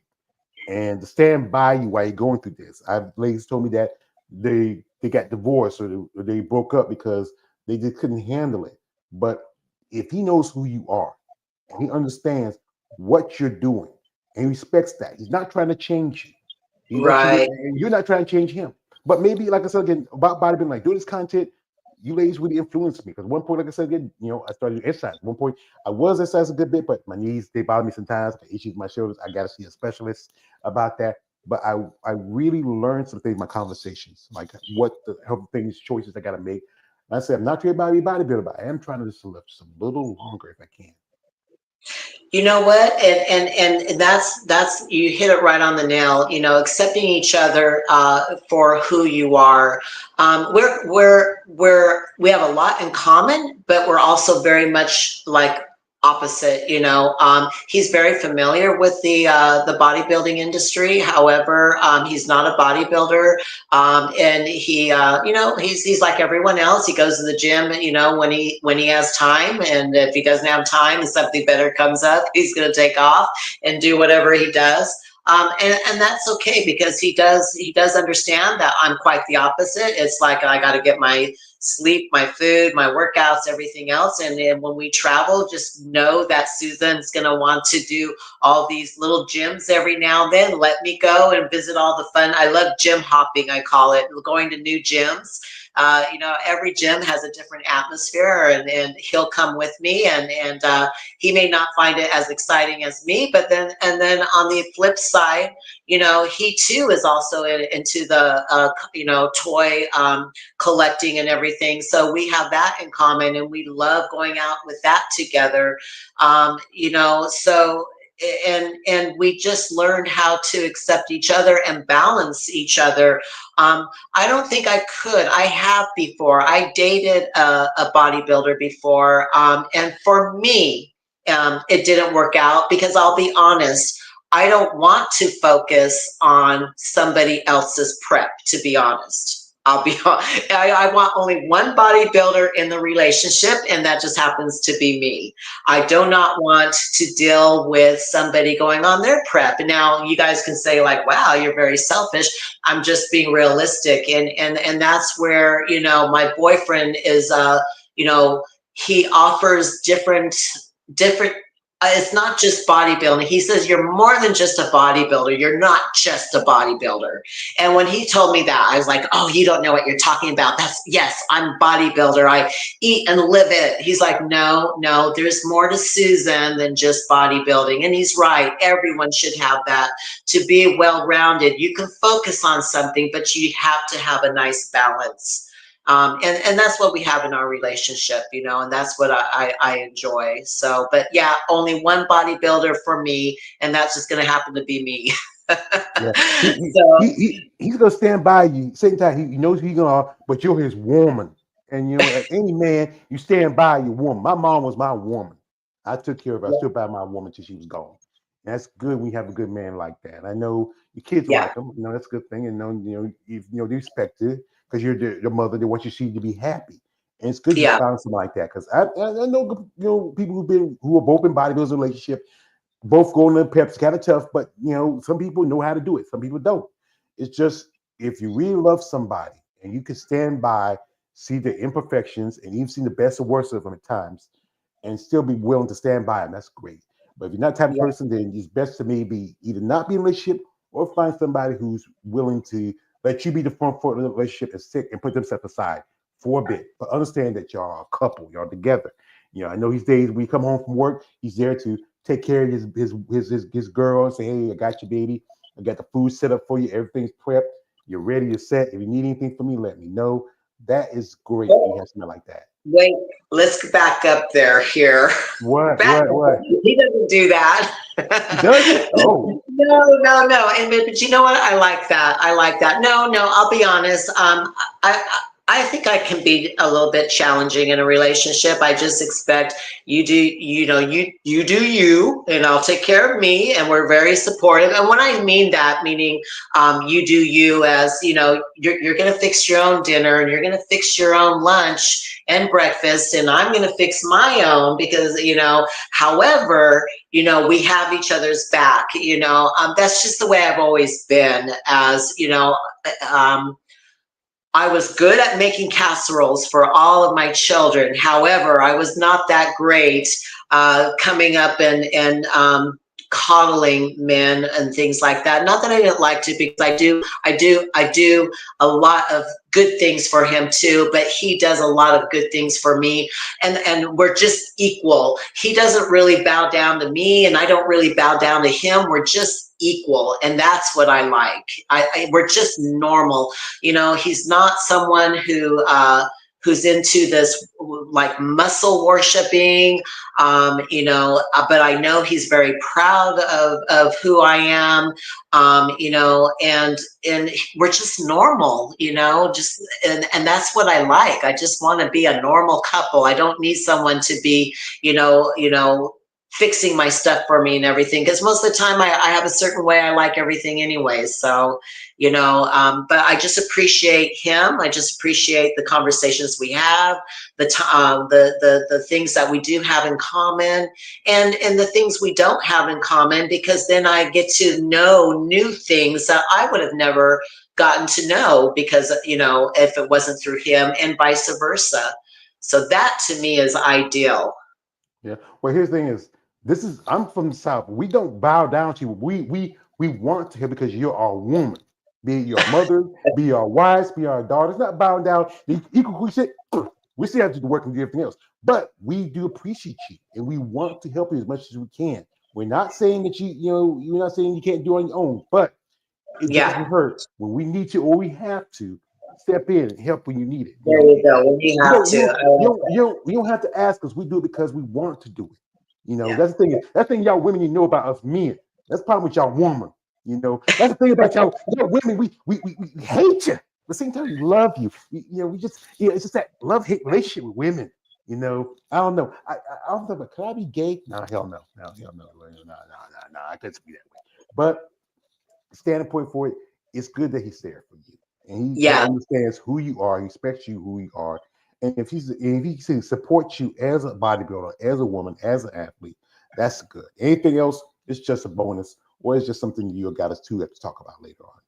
and to stand by you while you're going through this. I've ladies told me that they got divorced or they broke up because they just couldn't handle it. But if he knows who you are and he understands what you're doing and he respects that, he's not trying to change you. He lets you, Right. and you're not trying to change him. But maybe, like I said again, about bodybuilding, like doing this content, you ladies really influenced me. Because one point, like I said again, I started exercise. At one point, I was exercising a good bit, but my knees they bother me sometimes. I issues with my shoulders. I got to see a specialist about that. But I really learned some things in my conversations, like what the health things, choices I got to make. And I said, I'm not trying to be a bodybuilder, but I am trying to just live just a little longer if I can. You know what? And that's you hit it right on the nail. Accepting each other for who you are. We have a lot in common, but we're also very much like opposite. He's very familiar with the bodybuilding industry. However, he's not a bodybuilder, and he's like everyone else. He goes to the gym, when he has time, and if he doesn't have time and something better comes up, he's going to take off and do whatever he does. And that's okay because he does understand that I'm quite the opposite. It's like I got to get my sleep, my food, my workouts, everything else. And then when we travel, just know that Susan's going to want to do all these little gyms every now and then. Let me go and visit all the fun. I love gym hopping, I call it, going to new gyms. Every gym has a different atmosphere, and he'll come with me, and he may not find it as exciting as me, but then on the flip side, he too is also into the toy collecting and everything. So we have that in common, and we love going out with that together. So and we just learned how to accept each other and balance each other. I don't think I could. I have before. I dated a bodybuilder before, and for me, it didn't work out because I'll be honest. I don't want to focus on somebody else's prep, to be honest. I want only one bodybuilder in the relationship, and that just happens to be me. I do not want to deal with somebody going on their prep. And now you guys can say like, wow, you're very selfish. I'm just being realistic. And that's where, my boyfriend is, he offers different it's not just bodybuilding. He says, you're more than just a bodybuilder. You're not just a bodybuilder. And when he told me that, I was like, oh, you don't know what you're talking about. That's, yes, I'm bodybuilder. I eat and live it. He's like, no, no, there's more to Susan than just bodybuilding. And he's right. Everyone should have that to be well-rounded. You can focus on something, but you have to have a nice balance. And that's what we have in our relationship, you know, and that's what I enjoy. So, but yeah, only one bodybuilder for me, and that's just going to happen to be me. Yeah, So, he's gonna stand by you. Same time, he knows who you're gonna, but you're his woman. And you know, like any man, you stand by your woman. My mom was my woman. I took care of her. I stood by my woman till she was gone. And that's good when you have a good man like that. I know your kids yeah, like him. You know, that's a good thing. And if they respect it because you're the mother. They want you to see you to be happy. And it's good you yeah, found something like that. Because I know people who are both in bodybuilders relationship, both going to Pepsi, kind of tough, but some people know how to do it. Some people don't. It's just if you really love somebody and you can stand by, see the imperfections, and even see the best or worst of them at times, and still be willing to stand by them, that's great. But if you're not the type of yeah, person, then it's best to maybe either not be in a relationship or find somebody who's willing to let you be the front foot of the relationship and sit and put themselves aside for a bit. But understand that y'all are a couple, y'all together. I know these days when you come home from work, he's there to take care of his girl and say, hey, I got you, baby. I got the food set up for you. Everything's prepped. You're ready. You're set. If you need anything from me, let me know. That is great when you have something like that. wait, let's back up there here. What? Back What? up. What? He doesn't do that. He doesn't? Oh, No, no, no. And but you know what? I like that. I like that. No, no. I'll be honest. I I think I can be a little bit challenging in a relationship. I just expect you do, you do you, and I'll take care of me, and we're very supportive. And when I mean that, meaning you do you, as you're going to fix your own dinner and you're going to fix your own lunch and breakfast, and I'm going to fix my own because However, we have each other's back. That's just the way I've always been. I was good at making casseroles for all of my children. However, I was not that great coming up and coddling men and things like that. Not that I didn't like to, because I do a lot of good things for him too, but he does a lot of good things for me, and we're just equal. He doesn't really bow down to me, and I don't really bow down to him. We're just equal, and that's what I like. We're just normal. He's not someone who's into this like muscle worshiping, but I know he's very proud of who I am, and we're just normal, and that's what I like. I just want to be a normal couple. I don't need someone to be, fixing my stuff for me and everything, because most of the time I have a certain way I like everything anyway. So but I just appreciate him. I just appreciate the conversations we have, the things that we do have in common, and the things we don't have in common, because then I get to know new things that I would have never gotten to know, because if it wasn't through him, and vice versa. So that to me is ideal. yeah. Well, here's the thing: I'm from the South. We don't bow down to you. We want to hear because you're our woman. Be it your mother, be your wives, be our daughters. Not bowing down. We say we still have to do work and do everything else, but we do appreciate you and we want to help you as much as we can. We're not saying that you're not saying you can't do it on your own, but it Yeah, doesn't hurt when we need to or we have to step in and help when you need it. there you go. When you You have don't you to, don't I like that. you don't have to ask us. We do it because we want to do it. Yeah, That's the thing. That's the thing y'all women you know about us men. That's the problem with y'all woman. That's the thing about y'all women. We hate you. But at the same time, we love you. We just it's just that love hate relationship with women. I don't know. I don't know. But could I be gay? No, hell no. No, hell no. No, no, no, no. I couldn't be that way. But standing point for it, it's good that he's there for you, and he yeah. understands who you are. He respects you who you are, and if he can support you as a bodybuilder, as a woman, as an athlete, that's good. Anything else is just a bonus, or it's just something you got us to have to talk about later on.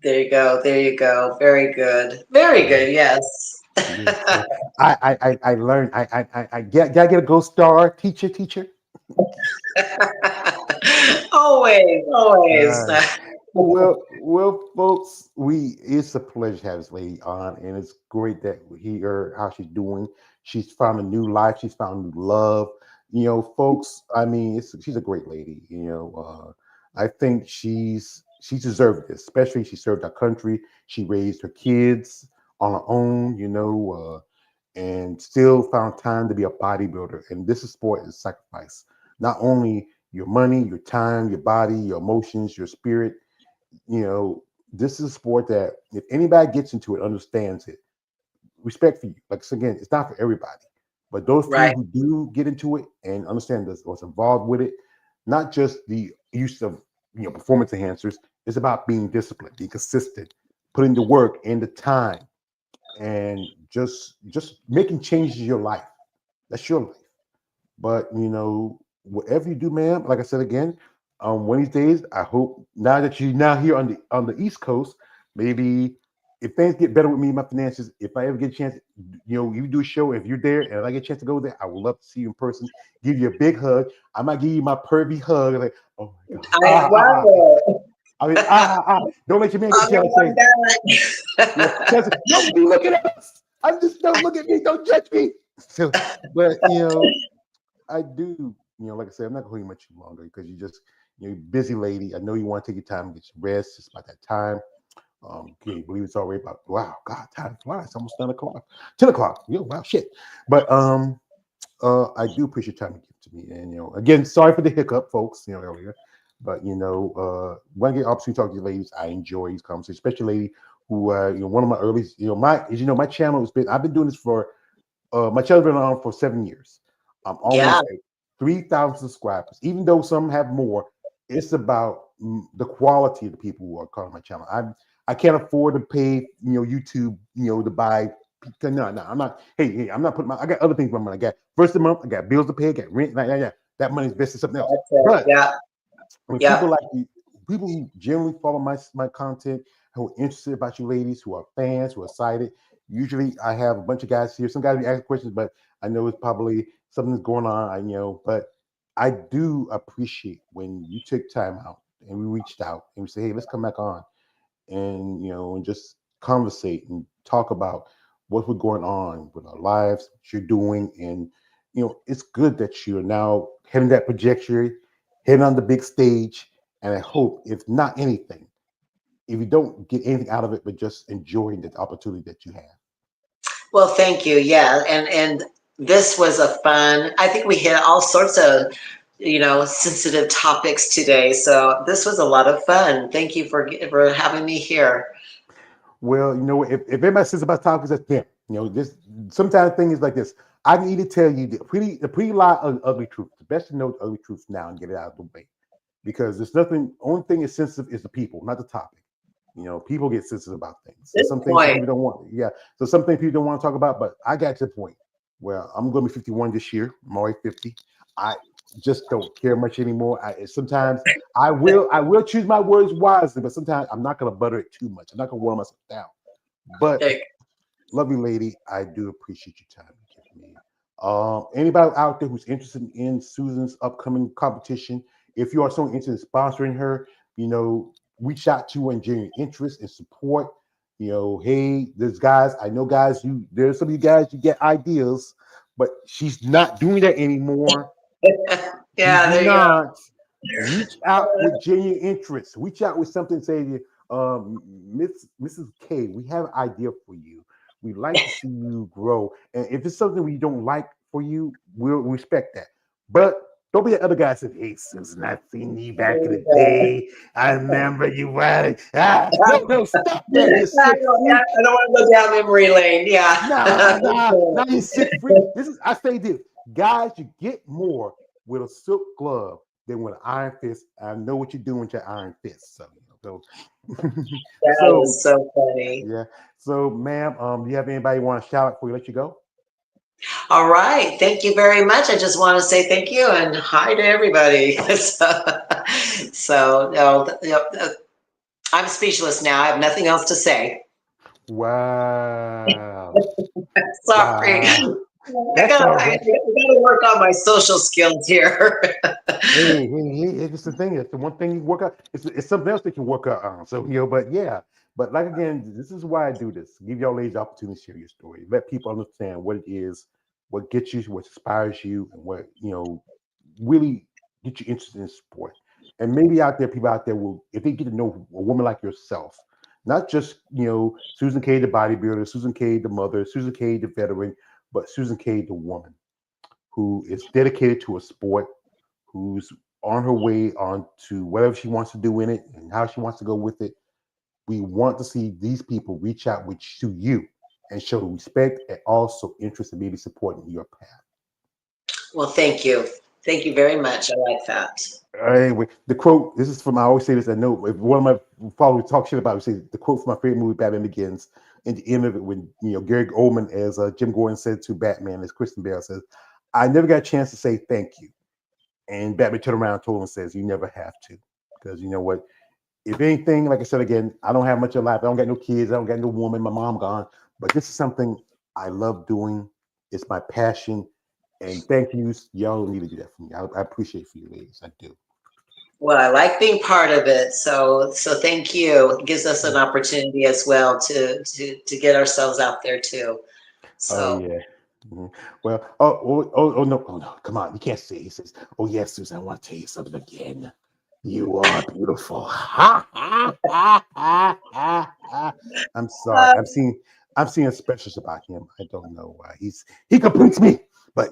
There you go. There you go. Very good. Very Yeah. good. Yes. Yeah. So I learned I gotta get a gold star teacher. Always, always. Uh, well, folks, it's a pleasure to have this lady on, and it's great that we hear how she's doing. She's found a new life. She's found new love. Folks. I mean, she's a great lady. I think she deserved this. Especially she served our country. She raised her kids on her own. And still found time to be a bodybuilder. And this is sport is sacrifice. Not only your money, your time, your body, your emotions, your spirit. You know, this is a sport that if anybody gets into it, understands it, respect for you. Like so again, it's not for everybody. But those few Right, who do get into it and understand this, what's involved with it, not just the use of performance enhancers, it's about being disciplined, being consistent, putting the work and the time and just making changes in your life. That's your life. But whatever you do, ma'am, like I said again, one of these days, I hope now that you're now here on the East Coast, maybe if things get better with me, my finances, if I ever get a chance, you do a show, if you're there and I get a chance to go there, I would love to see you in person, give you a big hug. I might give you my pervy hug, like, oh my God. I love it. I mean, don't let your man get I'm jealous. Say, yeah, back. Chelsea, don't be looking at us. I'm just don't look at me, don't judge me. So, but I do, like I said, I'm not going to hold you much longer because you're a busy lady. I know you want to take your time and get your rest. It's about that time. Can you believe it's already about, wow, God, time flies. It's almost 10 o'clock. 10 o'clock. Wow, shit. But I do appreciate your time you give to me. And, again, sorry for the hiccup, folks, earlier. But, when I get opportunity to talk to you ladies, I enjoy these conversations, especially lady who, one of my earliest, my channel has been, I've been doing this for, my channel's been on for 7 years. I'm Yeah, almost at 3,000 subscribers. Even though some have more, it's about the quality of the people who are calling my channel. I can't afford to pay YouTube to buy. No, I'm not. Hey, I'm not putting my. I got other things. My money. I got first of the month. I got bills to pay. I got rent. Yeah. That money's invested in something else. that's it. But Yeah, when yeah. people like you, people who generally follow my content, who are interested about you ladies, who are fans, who are excited. Usually, I have a bunch of guys here. Some guys be asking questions, but I know it's probably something's going on. But I do appreciate when you took time out and we reached out and we say, hey, let's come back on and just conversate and talk about what we're going on with our lives, what you're doing, and it's good that you're now having that trajectory, heading on the big stage. And I hope, if not anything, if you don't get anything out of it, but just enjoying the opportunity that you have. Well, thank you. Yeah, and this was a fun. I think we hit all sorts of sensitive topics today. So this was a lot of fun. Thank you for having me here. Well, if everybody says about topics, that's them. This sometimes things like this. I need to tell you the pretty lie of ugly truth. The best to know the ugly truth now and get it out of the way. Because there's nothing. Only thing is sensitive is the people, not the topic. People get sensitive about things. And Good some things some point. people don't want. Yeah. So some things people don't want to talk about. But I got to the point where I'm going to be 51 this year. I'm already 50. I just don't care much anymore. Sometimes I will choose my words wisely, but sometimes I'm not going to butter it too much. I'm not going to wear myself down. But Okay. lovely lady, I do appreciate your time you give me. Anybody out there who's interested in Susan's upcoming competition, if you are so interested in sponsoring her, reach out to her and genuine interest and support. Hey, there's guys, I know guys, there's some of you guys, you get ideas, but she's not doing that anymore. She's Yeah, there you not. Reach out with genuine interest. Reach out with something. Say, Mrs. K, we have an idea for you. We'd like to see you grow. And if it's something we don't like for you, we'll respect that. But don't be the other guy that says, hey, Susan, I've seen you back in the go. day. I remember you running. No, stop that. You're sick freak. I don't want to go down memory lane. Yeah. Nah, you sick freak. I say this, guys, you get more with a silk glove than with an iron fist. I know what you're doing with your iron fist. That So is so funny. yeah. So, ma'am, do you have anybody you want to shout out before we let you go? All right. Thank you very much. I just want to say thank you and hi to everybody. So, I'm speechless now. I have nothing else to say. Wow. Sorry. Wow. That's all right. I gotta work on my social skills here. It's the thing. It's the one thing you work out. It's something else that you work out on. So but yeah. But like again, this is why I do this. Give y'all ladies the opportunity to share your story. Let people understand what it is, what gets you, what inspires you, and what really get you interested in sport. And maybe out there, people out there will, if they get to know a woman like yourself, not just Susan K, the bodybuilder, Susan K, the mother, Susan K, the veteran, but Susan K, the woman who is dedicated to a sport, who's on her way on to whatever she wants to do in it and how she wants to go with it. We want to see these people reach out to you and show respect and also interest in maybe supporting your path. Well, thank you. Thank you very much. I like that. Anyway, the quote, this is from, I always say this, I know if one of my followers talk shit about it, say the quote from my favorite movie, Batman Begins, in the end of it, when, Gary Oldman, as Jim Gordon said to Batman, as Kristen Bell says, I never got a chance to say thank you. And Batman turned around and told him and says, you never have to. Because you know what? If anything, like I said again, I don't have much of life. I don't got no kids. I don't got no woman. My mom gone. But this is something I love doing. It's my passion. And thank you. Y'all need to do that for me. I appreciate it for you ladies. I do. Well, I like being part of it. So thank you. It gives us an opportunity as well to get ourselves out there too. Oh So yeah. Mhm. Well, no, oh no, come on, you can't say. He says, "Oh yes, Susan, I want to tell you something again. You are beautiful." Ha ha ha ha ha ha. I'm sorry. uh, I'm seeing specials about him. I don't know why. He completes me, but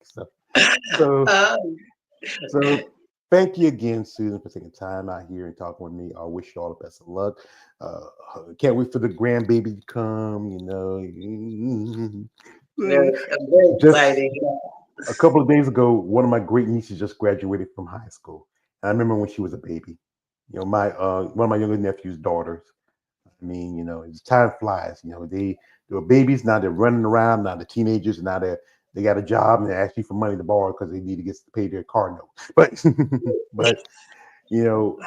so so um, so thank you again, Susan, for taking time out here and talking with me. I wish you all the best of luck. Uh, can't wait for the grandbaby to come. very, very Just exciting. a couple of days ago, one of my great nieces just graduated from high school. And I remember when she was a baby. My one of my younger nephew's daughters. I mean, it's time flies. They were babies, now they're running around, now they're teenagers, and now they got a job and they're asking for money to borrow because they need to get to pay their car note. But but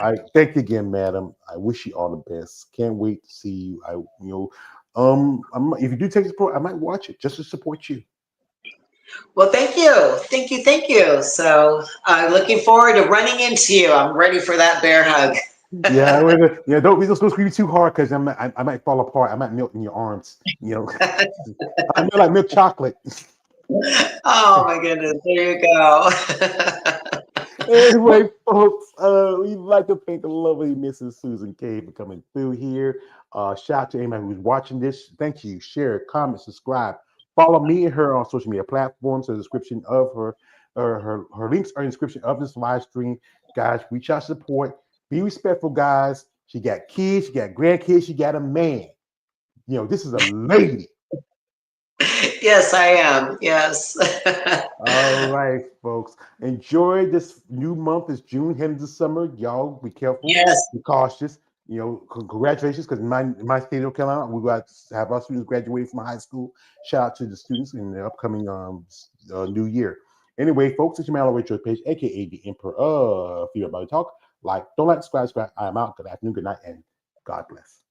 I thank you again, madam. I wish you all the best. Can't wait to see you. If you do take support, I might watch it just to support you. Well, thank you, thank you, thank you. So I'm looking forward to running into you. I'm ready for that bear hug. Yeah, don't be just scream too hard because I might fall apart. I might melt in your arms. I melt like milk chocolate. Oh my goodness, there you go. Anyway, folks, we'd like to thank the lovely Mrs. Susan K for coming through here. Shout out to anybody who's watching this. Thank you. Share, comment, subscribe. Follow me and her on social media platforms. The description of her links are in the description of this live stream. Guys, reach out support. Be respectful, guys. She got kids, she got grandkids, she got a man. This is a lady. Yes, I am. Yes. All right, folks. Enjoy this new month. It's June, heading to summer. Y'all be careful, Yes. be cautious. Congratulations, because in my state of North Carolina, we got to have our students graduating from high school. Shout out to the students in the upcoming new year. Anyway, folks, it's your man Rachel page, aka the Emperor of Female Body Talk. Don't like, subscribe. I am out. Good afternoon, good night, and God bless.